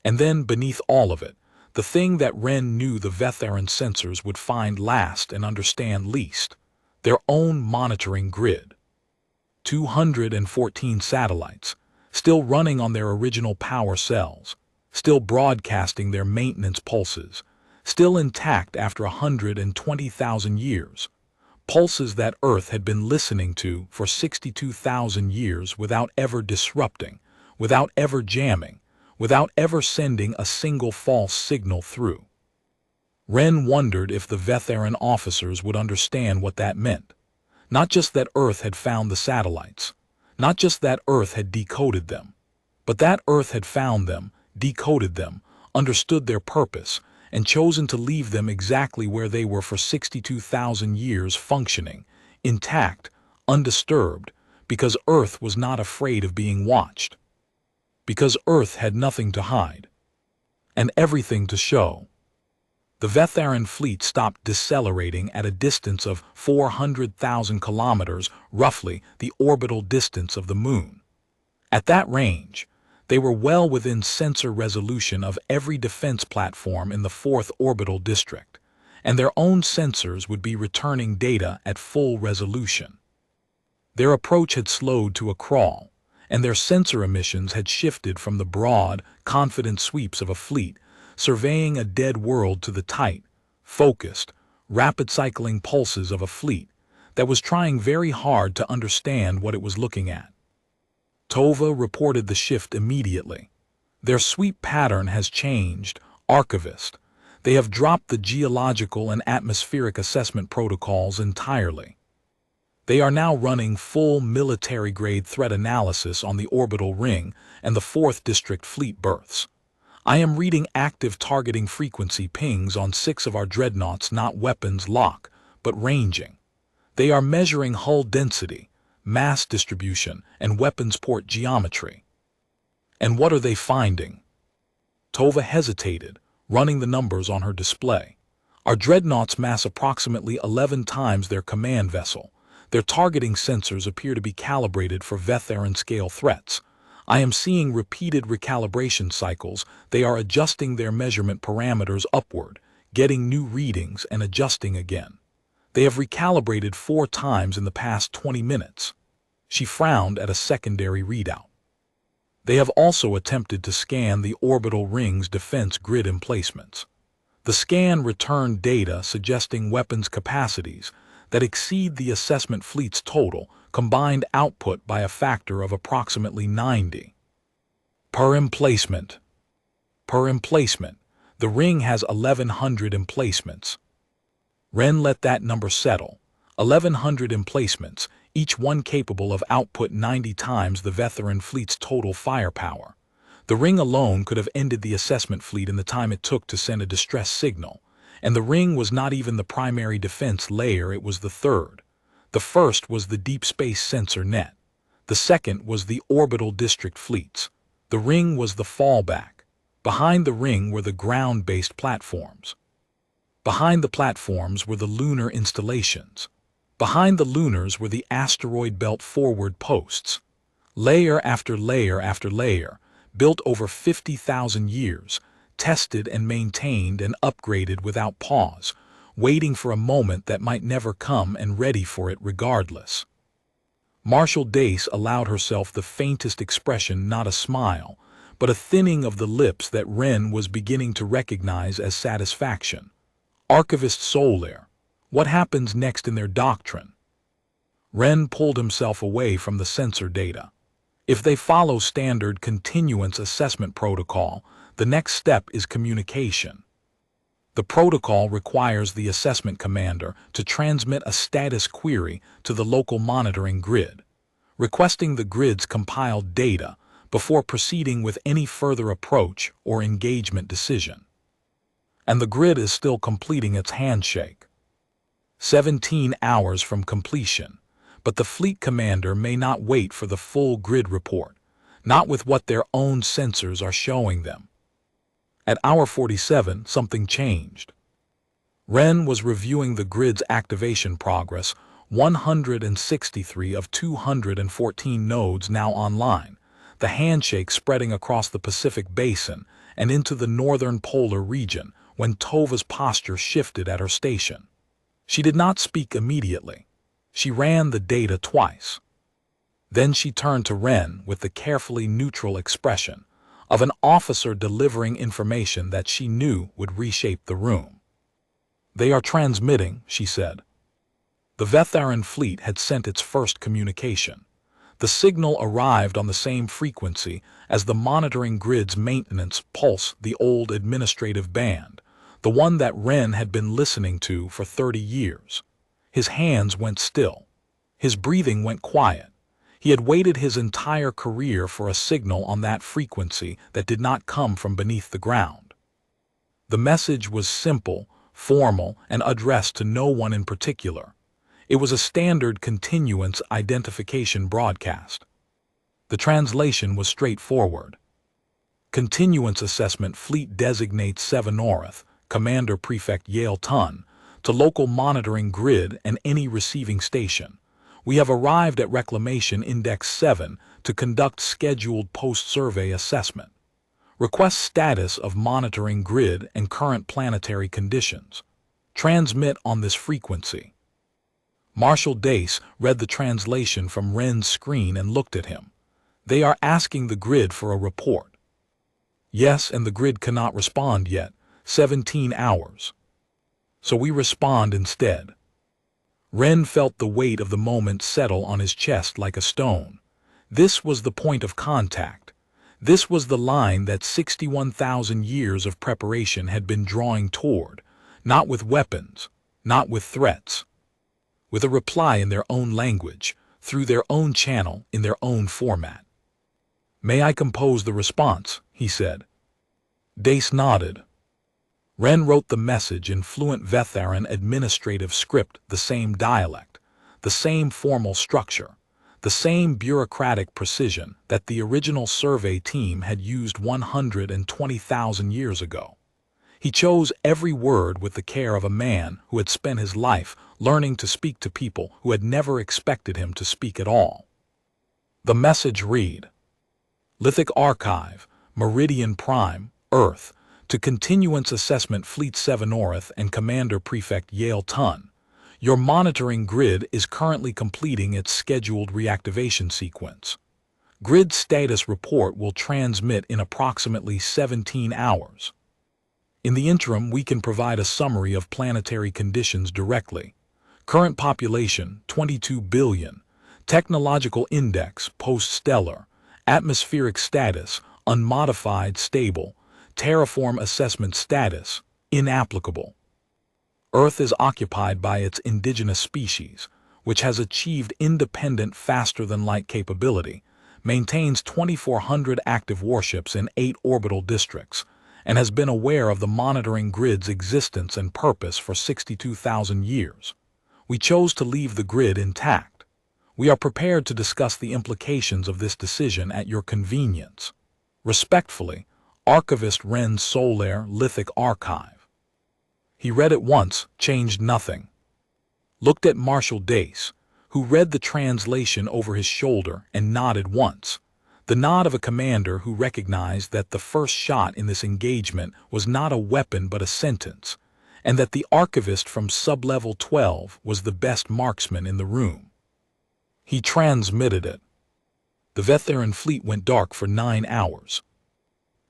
And then, beneath all of it, the thing that Wren knew the vetharan sensors would find last and understand least, their own monitoring grid. 214 satellites, still running on their original power cells, still broadcasting their maintenance pulses, still intact after 120,000 years, pulses that Earth had been listening to for 62,000 years without ever disrupting, without ever jamming, without ever sending a single false signal through. Wren wondered if the vetharan officers would understand what that meant. Not just that Earth had found the satellites, not just that Earth had decoded them, but that Earth had found them, decoded them, understood their purpose, and chosen to leave them exactly where they were for 62,000 years functioning, intact, undisturbed, because Earth was not afraid of being watched. Because Earth had nothing to hide, and everything to show. The vetharan fleet stopped decelerating at a distance of 400,000 kilometers, roughly the orbital distance of the Moon. At that range, they were well within sensor resolution of every defense platform in the 4th orbital district, and their own sensors would be returning data at full resolution. Their approach had slowed to a crawl, and their sensor emissions had shifted from the broad, confident sweeps of a fleet surveying a dead world to the tight, focused, rapid-cycling pulses of a fleet that was trying very hard to understand what it was looking at. Tova reported the shift immediately. Their sweep pattern has changed, Archivist. They have dropped the geological and atmospheric assessment protocols entirely. They are now running full military-grade threat analysis on the orbital ring and the 4th district fleet berths. I am reading active targeting frequency pings on 6 of our dreadnoughts, not weapons lock, but ranging. They are measuring hull density, mass distribution, and weapons port geometry. And what are they finding? Tova hesitated, running the numbers on her display. Our dreadnoughts mass approximately 11 times their command vessel. Their targeting sensors appear to be calibrated for vetharan scale threats. I am seeing repeated recalibration cycles. They are adjusting their measurement parameters upward, getting new readings and adjusting again. They have recalibrated 4 times in the past 20 minutes. She frowned at a secondary readout. They have also attempted to scan the orbital ring's defense grid emplacements. The scan returned data suggesting weapons capacities that exceed the assessment fleet's total combined output by a factor of approximately 90. Per emplacement. Per emplacement, the ring has 1,100 emplacements. Wren let that number settle. 1,100 emplacements, each one capable of output 90 times the vetharan fleet's total firepower. The ring alone could have ended the assessment fleet in the time it took to send a distress signal. And the ring was not even the primary defense layer, it was the third. The first was the deep space sensor net. The second was the orbital district fleets. The ring was the fallback. Behind the ring were the ground-based platforms. Behind the platforms were the lunar installations. Behind the lunars were the asteroid belt forward posts. Layer after layer after layer, built over 50,000 years, tested and maintained and upgraded without pause, waiting for a moment that might never come and ready for it regardless. Marshal Dace allowed herself the faintest expression, not a smile, but a thinning of the lips that Wren was beginning to recognize as satisfaction. Archivist Solar, what happens next in their doctrine? Wren pulled himself away from the sensor data. If they follow standard continuance assessment protocol, the next step is communication. The protocol requires the assessment commander to transmit a status query to the local monitoring grid, requesting the grid's compiled data before proceeding with any further approach or engagement decision. And the grid is still completing its handshake. 17 hours from completion, but the fleet commander may not wait for the full grid report, not with what their own sensors are showing them. At hour 47, something changed. Wren was reviewing the grid's activation progress, 163 of 214 nodes now online, the handshake spreading across the Pacific Basin and into the northern polar region when Tova's posture shifted at her station. She did not speak immediately. She ran the data twice. Then she turned to Wren with the carefully neutral expression of an officer delivering information that she knew would reshape the room. They are transmitting, she said. The vetharan fleet had sent its first communication. The signal arrived on the same frequency as the monitoring grid's maintenance pulse, the old administrative band, the one that Wren had been listening to for 30 years. His hands went still. His breathing went quiet. He had waited his entire career for a signal on that frequency that did not come from beneath the ground. The message was simple, formal, and addressed to no one in particular. It was a standard continuance identification broadcast. The translation was straightforward. Continuance assessment fleet designates 7 North, Commander Prefect Yale Tun, to local monitoring grid and any receiving station. We have arrived at Reclamation Index 7 to conduct scheduled post-survey assessment. Request status of monitoring grid and current planetary conditions. Transmit on this frequency. Marshal Dace read the translation from Wren's screen and looked at him. They are asking the grid for a report. Yes, and the grid cannot respond yet. 17 hours. So we respond instead. Wren felt the weight of the moment settle on his chest like a stone. This was the point of contact. This was the line that 61,000 years of preparation had been drawing toward, not with weapons, not with threats, with a reply in their own language, through their own channel, in their own format. May I compose the response, he said. Dace nodded. Wren wrote the message in fluent vetharan administrative script, the same dialect, the same formal structure, the the same bureaucratic precision that the original survey team had used 120,000 years ago. He chose every word with the care of a man who had spent his life learning to speak to people who had never expected him to speak at all. The message read: Lithic Archive, Meridian Prime, Earth, to Continuance Assessment Fleet 7 North and Commander Prefect Yale Tun. Your monitoring grid is currently completing its scheduled reactivation sequence. Grid status report will transmit in approximately 17 hours. In the interim, we can provide a summary of planetary conditions directly. Current population, 22 billion. Technological index, post-stellar. Atmospheric status, unmodified, stable. Terraform assessment status, inapplicable. Earth is occupied by its indigenous species, which has achieved independent faster-than-light capability, maintains 2,400 active warships in 8 orbital districts, and has been aware of the monitoring grid's existence and purpose for 62,000 years. We chose to leave the grid intact. We are prepared to discuss the implications of this decision at your convenience. Respectfully, Archivist Ren Solaire, Lithic Archive. He read it once, changed nothing. Looked at Marshal Dace, who read the translation over his shoulder and nodded once. The nod of a commander who recognized that the first shot in this engagement was not a weapon but a sentence, and that the archivist from sub-level 12 was the best marksman in the room. He transmitted it. The Vetharan fleet went dark for 9 hours.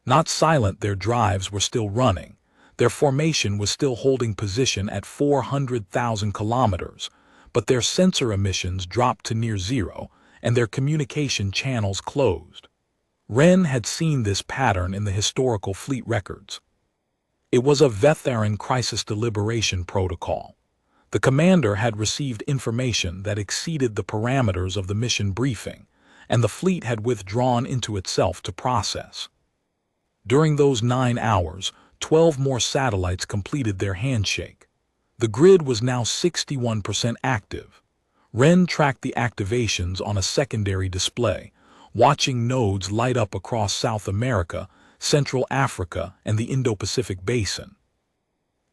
Not silent, their drives were still running. Their formation was still holding position at 400,000 kilometers, but their sensor emissions dropped to near zero, and their communication channels closed. Ren had seen this pattern in the historical fleet records. It was a Vetharan crisis deliberation protocol. The commander had received information that exceeded the parameters of the mission briefing, and the fleet had withdrawn into itself to process. During those 9 hours, 12 more satellites completed their handshake. The grid was now 61% active. Ren tracked the activations on a secondary display, watching nodes light up across South America, Central Africa, and the Indo-Pacific basin.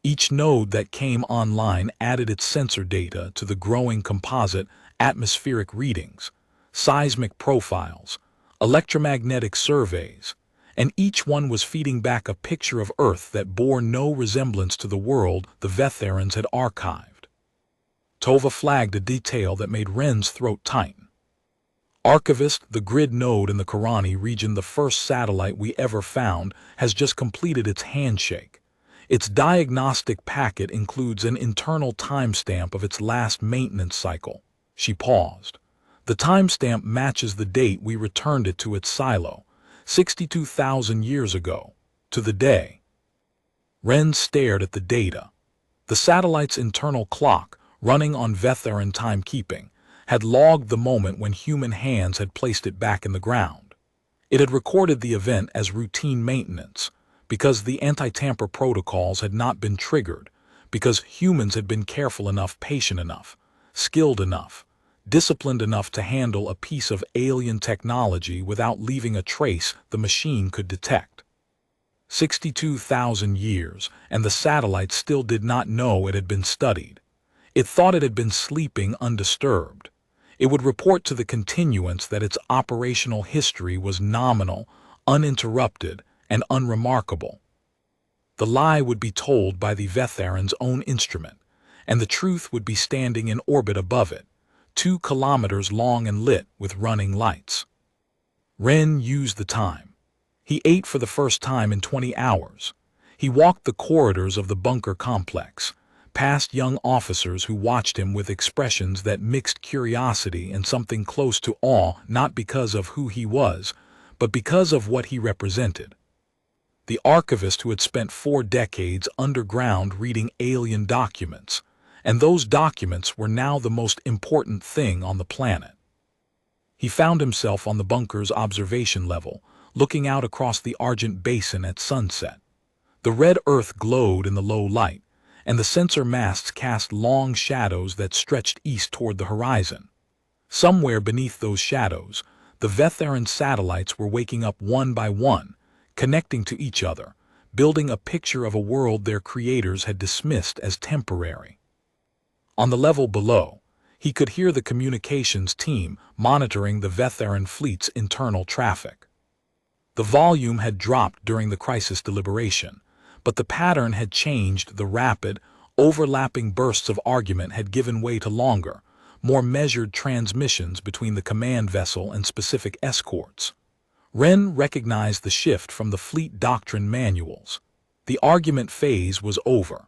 Each node that came online added its sensor data to the growing composite atmospheric readings, seismic profiles, electromagnetic surveys, and each one was feeding back a picture of Earth that bore no resemblance to the world the Vetharans had archived. Tova flagged a detail that made Ren's throat tighten. Archivist, the grid node in the Karani region, the first satellite we ever found, has just completed its handshake. Its diagnostic packet includes an internal timestamp of its last maintenance cycle. She paused. The timestamp matches the date we returned it to its silo, 62,000 years ago, to the day. Ren stared at the data. The satellite's internal clock, running on Vetharan timekeeping, had logged the moment when human hands had placed it back in the ground. It had recorded the event as routine maintenance, because the anti-tamper protocols had not been triggered, because humans had been careful enough, patient enough, skilled enough, disciplined enough to handle a piece of alien technology without leaving a trace the machine could detect. 62,000 years, and the satellite still did not know it had been studied. It thought it had been sleeping undisturbed. It would report to the continuance that its operational history was nominal, uninterrupted, and unremarkable. The lie would be told by the Vetharan's own instrument, and the truth would be standing in orbit above it, 2 kilometers long and lit with running lights. Ren used the time. He ate for the first time in 20 hours. He walked the corridors of the bunker complex, past young officers who watched him with expressions that mixed curiosity and something close to awe, not because of who he was, but because of what he represented. The archivist who had spent 4 decades underground reading alien documents, and those documents were now the most important thing on the planet. He found himself on the bunker's observation level, looking out across the Argent Basin at sunset. The red earth glowed in the low light, and the sensor masts cast long shadows that stretched east toward the horizon. Somewhere beneath those shadows, the vetharan satellites were waking up one by one, connecting to each other, building a picture of a world their creators had dismissed as temporary. On the level below, he could hear the communications team monitoring the vetharan fleet's internal traffic. The volume had dropped during the crisis deliberation, but the pattern had changed. The rapid, overlapping bursts of argument had given way to longer, more measured transmissions between the command vessel and specific escorts. Wren recognized the shift from the fleet doctrine manuals. The argument phase was over.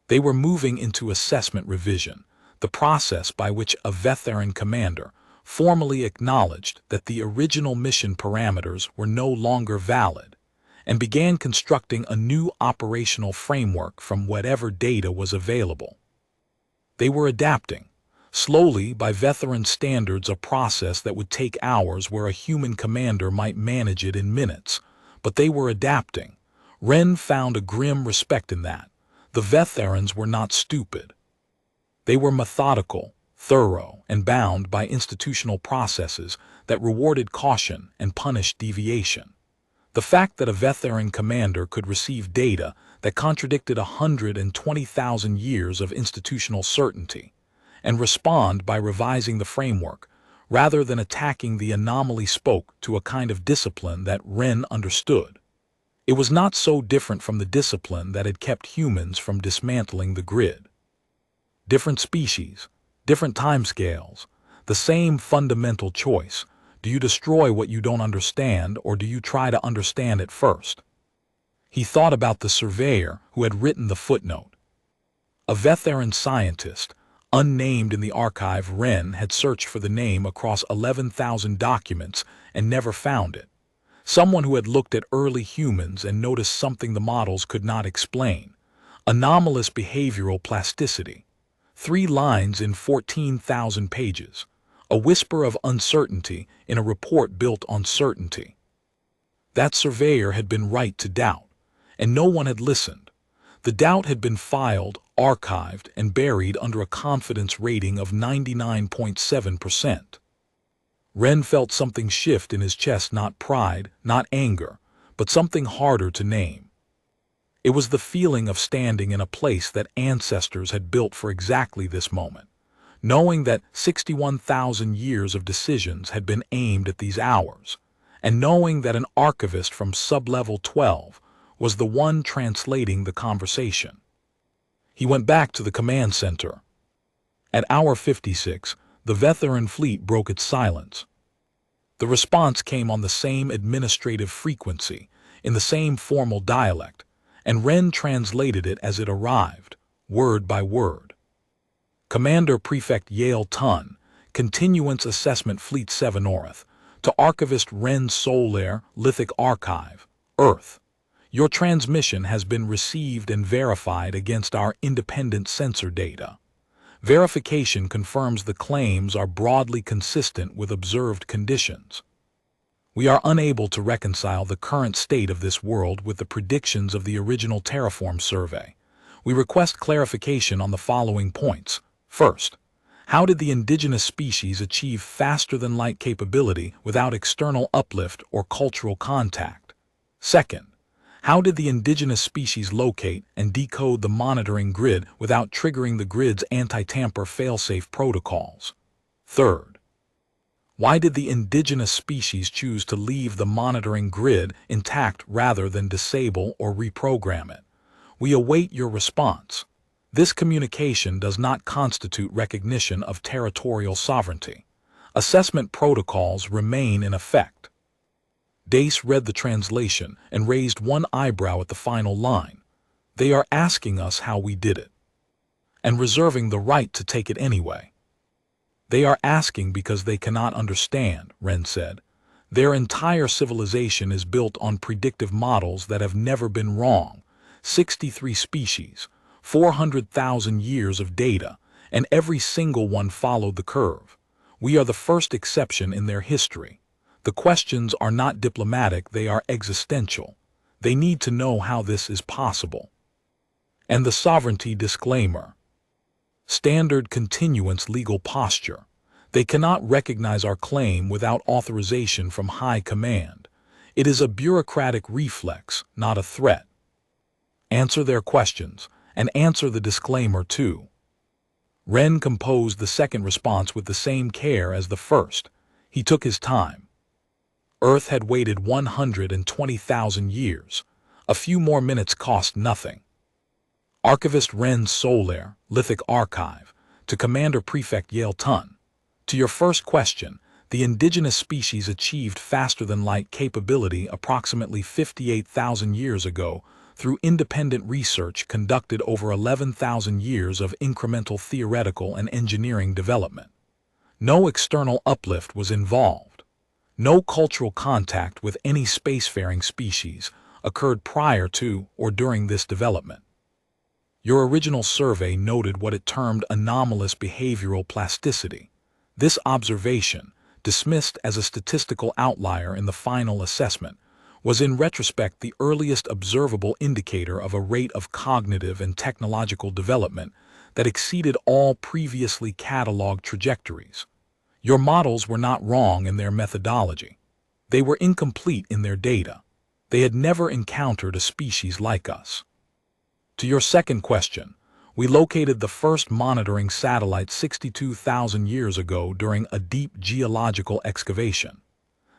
They were moving into assessment revision, the process by which a vetharan commander formally acknowledged that the original mission parameters were no longer valid, and began constructing a new operational framework from whatever data was available. They were adapting, slowly by vetharan standards, a process that would take hours where a human commander might manage it in minutes, but they were adapting. Wren found a grim respect in that. The vetharans were not stupid. They were methodical, thorough, and bound by institutional processes that rewarded caution and punished deviation. The fact that a vetharan commander could receive data that contradicted 120,000 years of institutional certainty and respond by revising the framework rather than attacking the anomaly spoke to a kind of discipline that Wren understood. It was not so different from the discipline that had kept humans from dismantling the grid. Different species, different timescales, the same fundamental choice. Do you destroy what you don't understand, or do you try to understand it first? He thought about the surveyor who had written the footnote. A vetharan scientist, unnamed in the archive. Wren had searched for the name across 11,000 documents and never found it. Someone who had looked at early humans and noticed something the models could not explain. Anomalous behavioral plasticity. 3 lines in 14,000 pages. A whisper of uncertainty in a report built on certainty. That surveyor had been right to doubt, and no one had listened. The doubt had been filed, archived, and buried under a confidence rating of 99.7%. Wren felt something shift in his chest, not pride, not anger, but something harder to name. It was the feeling of standing in a place that ancestors had built for exactly this moment, knowing that 61,000 years of decisions had been aimed at these hours, and knowing that an archivist from sublevel 12 was the one translating the conversation. He went back to the command center. At hour 56, the vetharan fleet broke its silence. The response came on the same administrative frequency, in the same formal dialect, and Wren translated it as it arrived, word by word. Commander Prefect Yale Tun, Continuance Assessment Fleet 7 North, to Archivist Wren Solaire, Lithic Archive, Earth. Your transmission has been received and verified against our independent sensor data. Verification confirms the claims are broadly consistent with observed conditions. We are unable to reconcile the current state of this world with the predictions of the original terraform survey. We request clarification on the following points. First, how did the indigenous species achieve faster-than-light capability without external uplift or cultural contact? Second, how did the indigenous species locate and decode the monitoring grid without triggering the grid's anti-tamper failsafe protocols? Third, why did the indigenous species choose to leave the monitoring grid intact rather than disable or reprogram it? We await your response. This communication does not constitute recognition of territorial sovereignty. Assessment protocols remain in effect. Dace read the translation and raised one eyebrow at the final line. They are asking us how we did it, and reserving the right to take it anyway. They are asking because they cannot understand, Wren said. Their entire civilization is built on predictive models that have never been wrong. 63 species, 400,000 years of data, and every single one followed the curve. We are the first exception in their history. The questions are not diplomatic, they are existential. They need to know how this is possible. And the sovereignty disclaimer. Standard continuance legal posture. They cannot recognize our claim without authorization from high command. It is a bureaucratic reflex, not a threat. Answer their questions, and answer the disclaimer too. Wren composed the second response with the same care as the first. He took his time. Earth had waited 120,000 years. A few more minutes cost nothing. Archivist Wren Solaire, Lithic Archive, to Commander Prefect Yale Tun. To your first question, the indigenous species achieved faster-than-light capability approximately 58,000 years ago through independent research conducted over 11,000 years of incremental theoretical and engineering development. No external uplift was involved. No cultural contact with any spacefaring species occurred prior to or during this development. Your original survey noted what it termed anomalous behavioral plasticity. This observation, dismissed as a statistical outlier in the final assessment, was in retrospect the earliest observable indicator of a rate of cognitive and technological development that exceeded all previously cataloged trajectories. Your models were not wrong in their methodology. They were incomplete in their data. They had never encountered a species like us. To your second question, we located the first monitoring satellite 62,000 years ago during a deep geological excavation.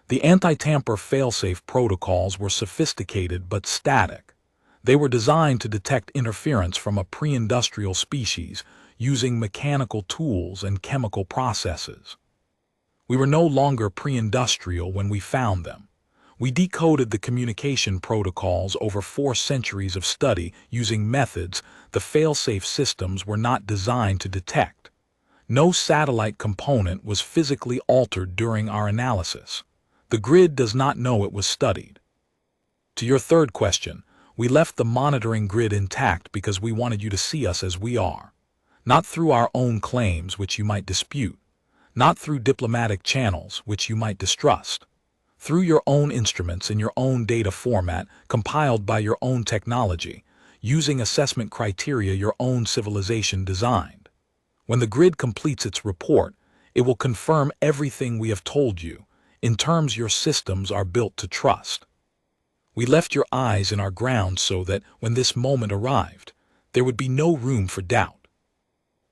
The anti-tamper failsafe protocols were sophisticated but static. They were designed to detect interference from a pre-industrial species using mechanical tools and chemical processes. We were no longer pre-industrial when we found them. We decoded the communication protocols over 4 centuries of study using methods the failsafe systems were not designed to detect. No satellite component was physically altered during our analysis. The grid does not know it was studied. To your third question, we left the monitoring grid intact because we wanted you to see us as we are. Not through our own claims, which you might dispute. Not through diplomatic channels, which you might distrust. Through your own instruments in your own data format, compiled by your own technology, using assessment criteria your own civilization designed. When the grid completes its report, it will confirm everything we have told you, in terms your systems are built to trust. We left your eyes in our ground so that, when this moment arrived, there would be no room for doubt.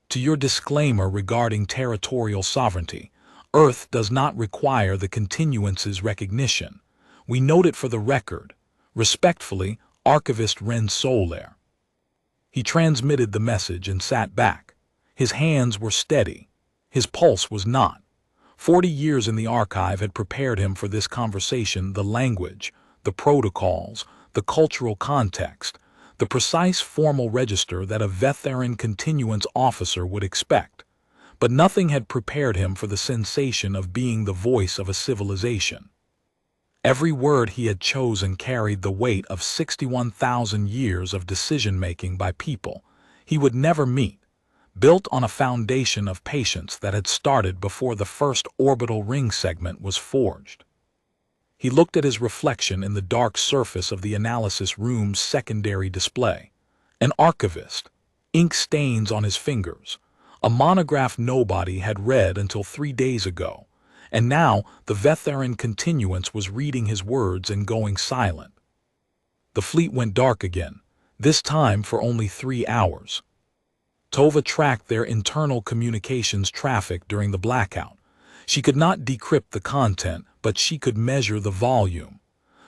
To your disclaimer regarding territorial sovereignty, Earth does not require the continuance's recognition. We note it for the record. Respectfully, Archivist Wren Solaire. He transmitted the message and sat back. His hands were steady. His pulse was not. 40 years in the archive had prepared him for this conversation, the language, the protocols, the cultural context, the precise formal register that a vetharan continuance officer would expect. But nothing had prepared him for the sensation of being the voice of a civilization. Every word he had chosen carried the weight of 61,000 years of decision-making by people he would never meet, built on a foundation of patience that had started before the first orbital ring segment was forged. He looked at his reflection in the dark surface of the analysis room's secondary display. An archivist, ink stains on his fingers, a monograph nobody had read until 3 days ago, and now the vetharan continuance was reading his words and going silent. The fleet went dark again, this time for only 3 hours. Tova tracked their internal communications traffic during the blackout. She could not decrypt the content, but she could measure the volume.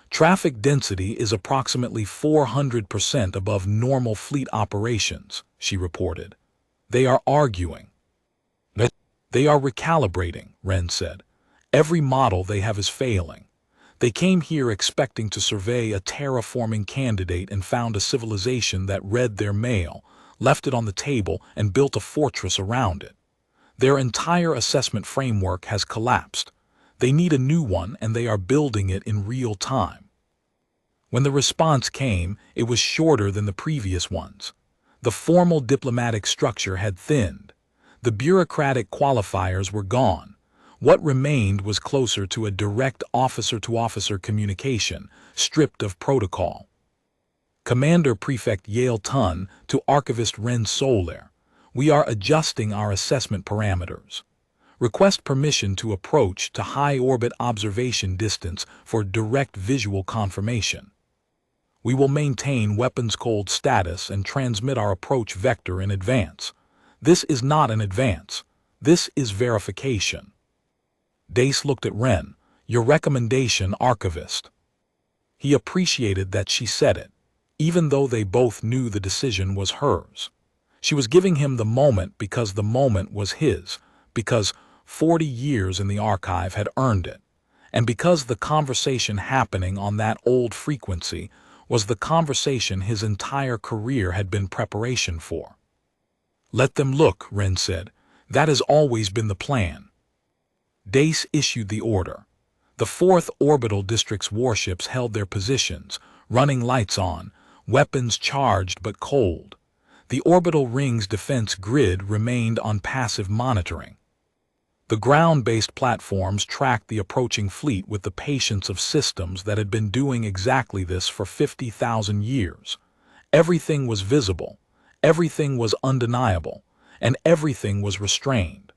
Traffic density is approximately 400% above normal fleet operations, she reported. They are arguing. They are recalibrating, Wren said. Every model they have is failing. They came here expecting to survey a terraforming candidate and found a civilization that read their mail, left it on the table, and built a fortress around it. Their entire assessment framework has collapsed. They need a new one, and they are building it in real time. When the response came, it was shorter than the previous ones. The formal diplomatic structure had thinned. The bureaucratic qualifiers were gone. What remained was closer to a direct officer-to-officer communication, stripped of protocol. Commander Prefect Yale Tun to Archivist Wren Solaire. We are adjusting our assessment parameters. Request permission to approach to high-orbit observation distance for direct visual confirmation. We will maintain weapons cold status and transmit our approach vector in advance. This is not an advance. This is verification. Dace looked at Wren. Your recommendation, Archivist. He appreciated that she said it, even though they both knew the decision was hers. She was giving him the moment because the moment was his, because 40 years in the archive had earned it, and because the conversation happening on that old frequency was the conversation his entire career had been preparation for. Let them look, Wren said. That has always been the plan. Dace issued the order. The 4th Orbital District's warships held their positions, running lights on, weapons charged but cold. The orbital ring's defense grid remained on passive monitoring. The ground-based platforms tracked the approaching fleet with the patience of systems that had been doing exactly this for 50,000 years. Everything was visible, everything was undeniable, and everything was restrained.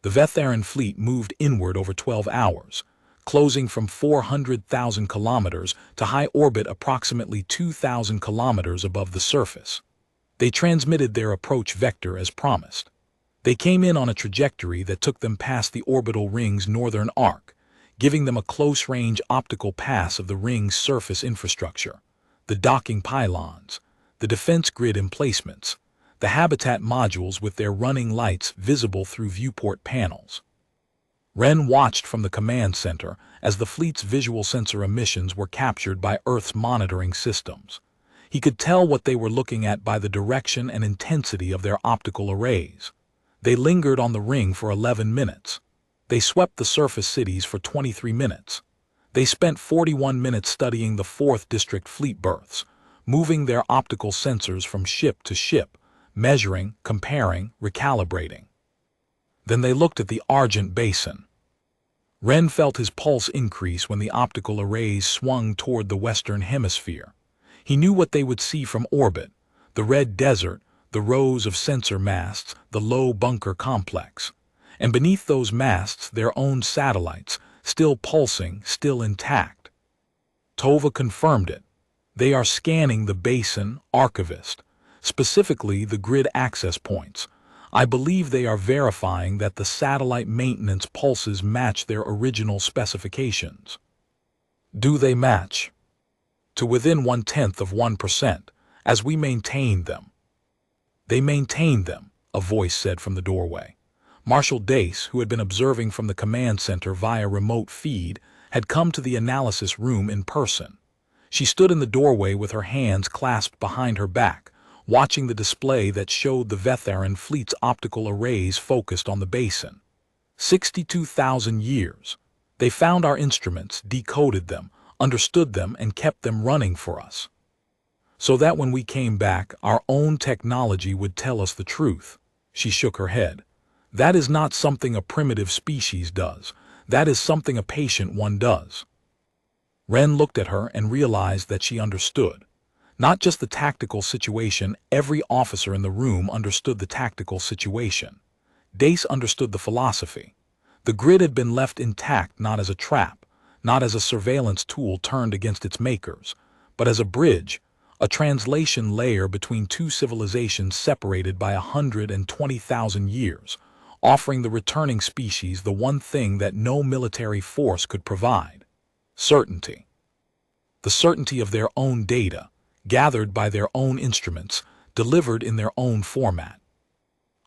The Vetharan fleet moved inward over 12 hours, closing from 400,000 kilometers to high orbit approximately 2,000 kilometers above the surface. They transmitted their approach vector as promised. They came in on a trajectory that took them past the orbital ring's northern arc, giving them a close-range optical pass of the ring's surface infrastructure, the docking pylons, the defense grid emplacements, the habitat modules with their running lights visible through viewport panels. Wren watched from the command center as the fleet's visual sensor emissions were captured by Earth's monitoring systems. He could tell what they were looking at by the direction and intensity of their optical arrays. They lingered on the ring for 11 minutes. They swept the surface cities for 23 minutes. They spent 41 minutes studying the 4th District fleet berths, moving their optical sensors from ship to ship, measuring, comparing, recalibrating. Then they looked at the Argent Basin. Wren felt his pulse increase when the optical arrays swung toward the Western Hemisphere. He knew what they would see from orbit: the red desert, the rows of sensor masts, the low bunker complex. And beneath those masts, their own satellites, still pulsing, still intact. Tova confirmed it. They are scanning the basin, Archivist, specifically the grid access points. I believe they are verifying that the satellite maintenance pulses match their original specifications. Do they match? To within 0.1%, as we maintained them. They maintained them, a voice said from the doorway. Marshal Dace, who had been observing from the command center via remote feed, had come to the analysis room in person. She stood in the doorway with her hands clasped behind her back, watching the display that showed the Vetharan fleet's optical arrays focused on the basin. 62,000 years. They found our instruments, decoded them, understood them, and kept them running for us. So that when we came back, our own technology would tell us the truth. She shook her head. That is not something a primitive species does. That is something a patient one does. Wren looked at her and realized that she understood. Not just the tactical situation, every officer in the room understood the tactical situation. Dace understood the philosophy. The grid had been left intact not as a trap, not as a surveillance tool turned against its makers, but as a bridge, a translation layer between two civilizations separated by 120,000 years, offering the returning species the one thing that no military force could provide: certainty. The certainty of their own data, gathered by their own instruments, delivered in their own format.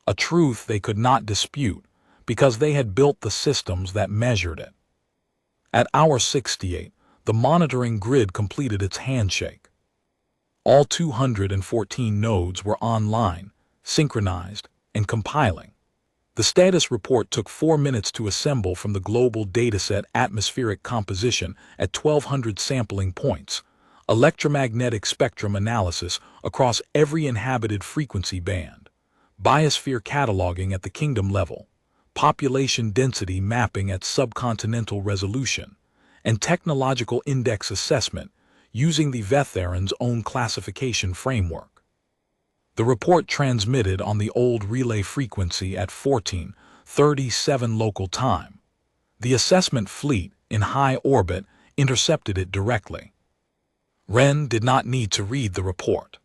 A truth they could not dispute, because they had built the systems that measured it. At hour 68, the monitoring grid completed its handshake. All 214 nodes were online, synchronized, and compiling. The status report took 4 minutes to assemble from the global dataset atmospheric composition at 1,200 sampling points, electromagnetic spectrum analysis across every inhabited frequency band, biosphere cataloging at the kingdom level, population density mapping at subcontinental resolution, and technological index assessment using the Vetharan's own classification framework. The report transmitted on the old relay frequency at 14, 37 local time. The assessment fleet, in high orbit, intercepted it directly. Wren did not need to read the report.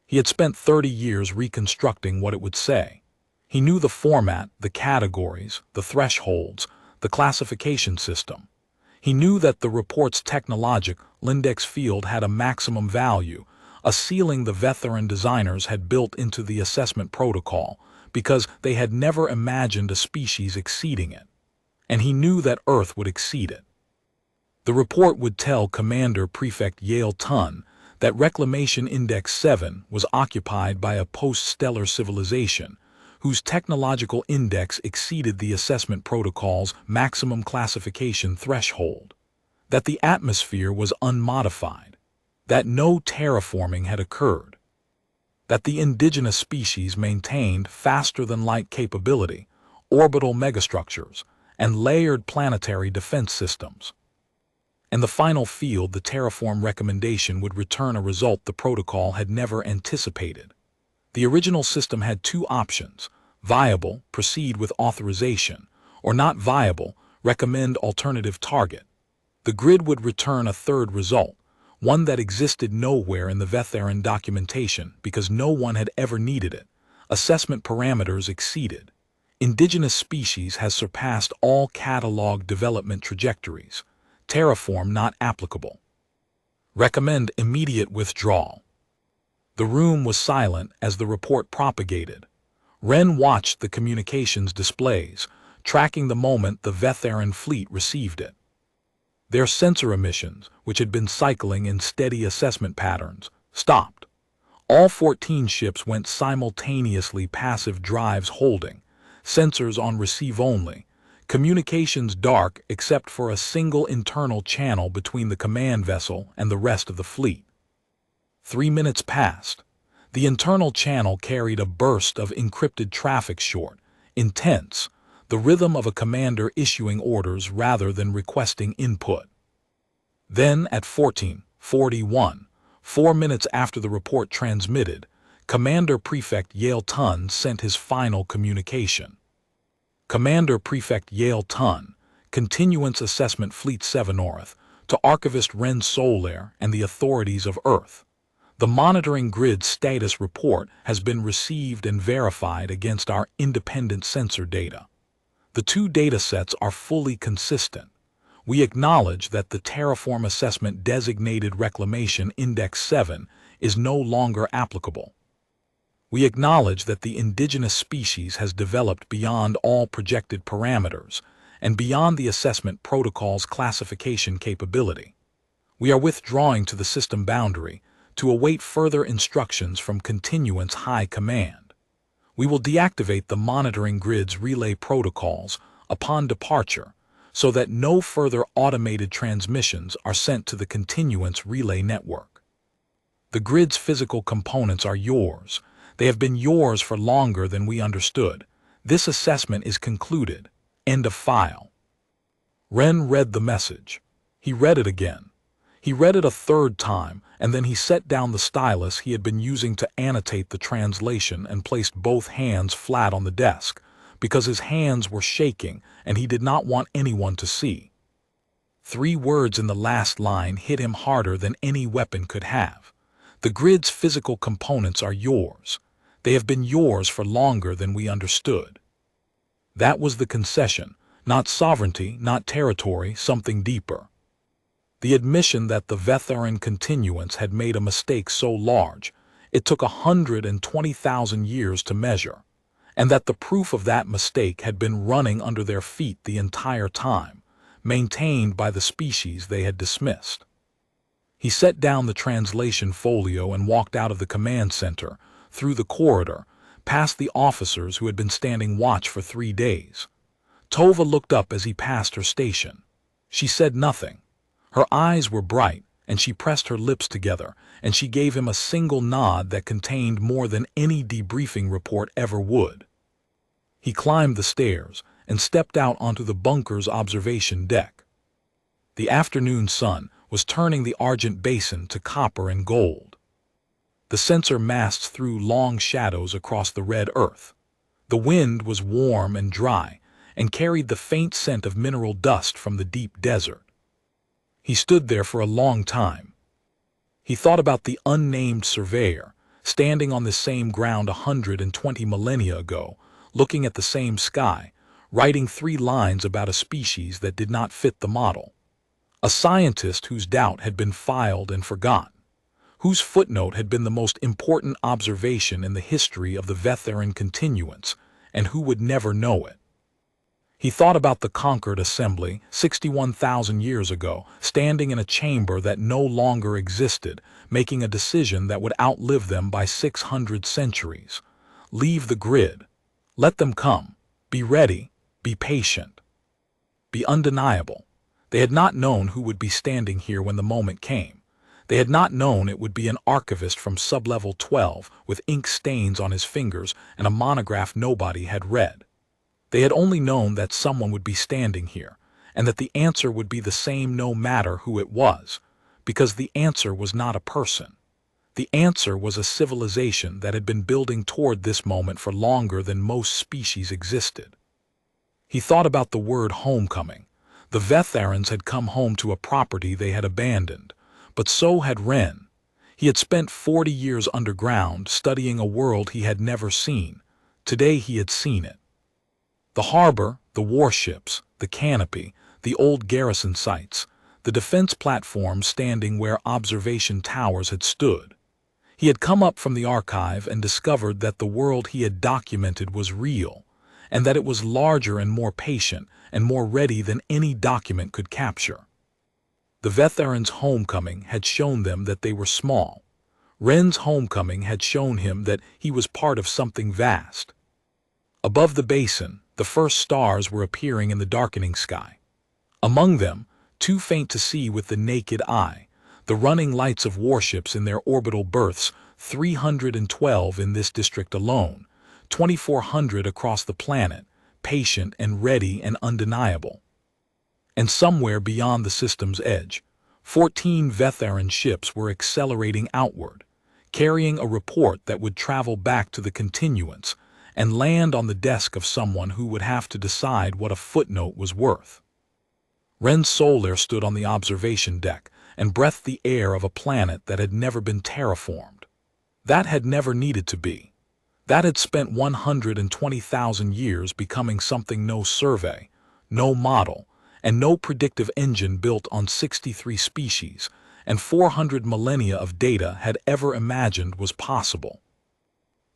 He had spent 30 years reconstructing what it would say. He knew the format, the categories, the thresholds, the classification system. He knew that the report's technological index field had a maximum value, a ceiling the vetharan designers had built into the assessment protocol, because they had never imagined a species exceeding it. And he knew that Earth would exceed it. The report would tell Commander Prefect Yale Tun that Reclamation Index 7 was occupied by a post-stellar civilization whose technological index exceeded the assessment protocol's maximum classification threshold, that the atmosphere was unmodified, that no terraforming had occurred, that the indigenous species maintained faster-than-light capability, orbital megastructures, and layered planetary defense systems. And the final field, the terraform recommendation, would return a result the protocol had never anticipated. The original system had two options: viable, proceed with authorization, or not viable, recommend alternative target. The grid would return a third result, one that existed nowhere in the vetharan documentation because no one had ever needed it. Assessment parameters exceeded. Indigenous species has surpassed all catalog development trajectories. Terraform not applicable. Recommend immediate withdrawal. The room was silent as the report propagated. Wren watched the communications displays, tracking the moment the vetharan fleet received it. Their sensor emissions, which had been cycling in steady assessment patterns, stopped. All 14 ships went simultaneously passive drives holding, sensors on receive only, communications dark except for a single internal channel between the command vessel and the rest of the fleet. 3 minutes passed. The internal channel carried a burst of encrypted traffic, short, intense, the rhythm of a commander issuing orders rather than requesting input. Then at 14:41, 4 minutes after the report transmitted, Commander Prefect Yale Tun sent his final communication. Commander Prefect Yale Tun, Continuance Assessment Fleet 7 North, to Archivist Wren Solaire and the authorities of Earth. The monitoring grid status report has been received and verified against our independent sensor data. The two datasets are fully consistent. We acknowledge that the terraform assessment designated Reclamation Index 7 is no longer applicable. We acknowledge that the indigenous species has developed beyond all projected parameters and beyond the assessment protocol's classification capability. We are withdrawing to the system boundary to await further instructions from Continuance High Command. We will deactivate the monitoring grid's relay protocols upon departure so that no further automated transmissions are sent to the Continuance relay network. The grid's physical components are yours. They have been yours for longer than we understood. This assessment is concluded. End of file. Wren read the message. He read it again. He read it a third time, and then he set down the stylus he had been using to annotate the translation and placed both hands flat on the desk, because his hands were shaking and he did not want anyone to see. 3 words in the last line hit him harder than any weapon could have. The grid's physical components are yours. They have been yours for longer than we understood. That was the concession, not sovereignty, not territory, something deeper. The admission that the vetharan continuance had made a mistake so large, it took 120,000 years to measure, and that the proof of that mistake had been running under their feet the entire time, maintained by the species they had dismissed. He set down the translation folio and walked out of the command center, through the corridor, past the officers who had been standing watch for 3 days. Tova looked up as he passed her station. She said nothing. Her eyes were bright, and she pressed her lips together, and she gave him a single nod that contained more than any debriefing report ever would. He climbed the stairs and stepped out onto the bunker's observation deck. The afternoon sun was turning the argent basin to copper and gold. The sensor masts threw long shadows across the red earth. The wind was warm and dry, and carried the faint scent of mineral dust from the deep desert. He stood there for a long time. He thought about the unnamed surveyor, standing on the same ground 120 millennia ago, looking at the same sky, writing 3 lines about a species that did not fit the model. A scientist whose doubt had been filed and forgotten, whose footnote had been the most important observation in the history of the vetharan continuance, and who would never know it. He thought about the Concord Assembly 61,000 years ago, standing in a chamber that no longer existed, making a decision that would outlive them by 600 centuries. Leave the grid. Let them come. Be ready. Be patient. Be undeniable. They had not known who would be standing here when the moment came. They had not known it would be an archivist from sublevel 12 with ink stains on his fingers and a monograph nobody had read. They had only known that someone would be standing here, and that the answer would be the same no matter who it was, because the answer was not a person. The answer was a civilization that had been building toward this moment for longer than most species existed. He thought about the word homecoming. The vetharans had come home to a property they had abandoned, but so had Wren. He had spent 40 years underground studying a world he had never seen. Today he had seen it. The harbor, the warships, the canopy, the old garrison sites, the defense platforms standing where observation towers had stood. He had come up from the archive and discovered that the world he had documented was real, and that it was larger and more patient and more ready than any document could capture. The vetharans' homecoming had shown them that they were small. Wren's homecoming had shown him that he was part of something vast. Above the basin, the first stars were appearing in the darkening sky. Among them, too faint to see with the naked eye, the running lights of warships in their orbital berths, 312 in this district alone, 2,400 across the planet, patient and ready and undeniable. And somewhere beyond the system's edge, 14 vetharan ships were accelerating outward, carrying a report that would travel back to the continuance and land on the desk of someone who would have to decide what a footnote was worth. Ren Solar stood on the observation deck and breathed the air of a planet that had never been terraformed. That had never needed to be. That had spent 120,000 years becoming something no survey, no model, and no predictive engine built on 63 species and 400 millennia of data had ever imagined was possible.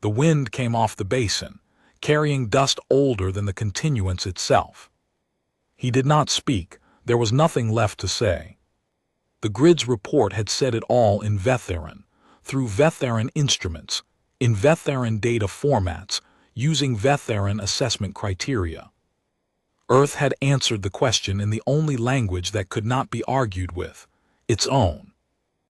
The wind came off the basin, carrying dust older than the continuance itself. He did not speak. There was nothing left to say. The grid's report had said it all in vetharan, through vetharan instruments, in vetharan data formats, using vetharan assessment criteria. Earth had answered the question in the only language that could not be argued with, its own.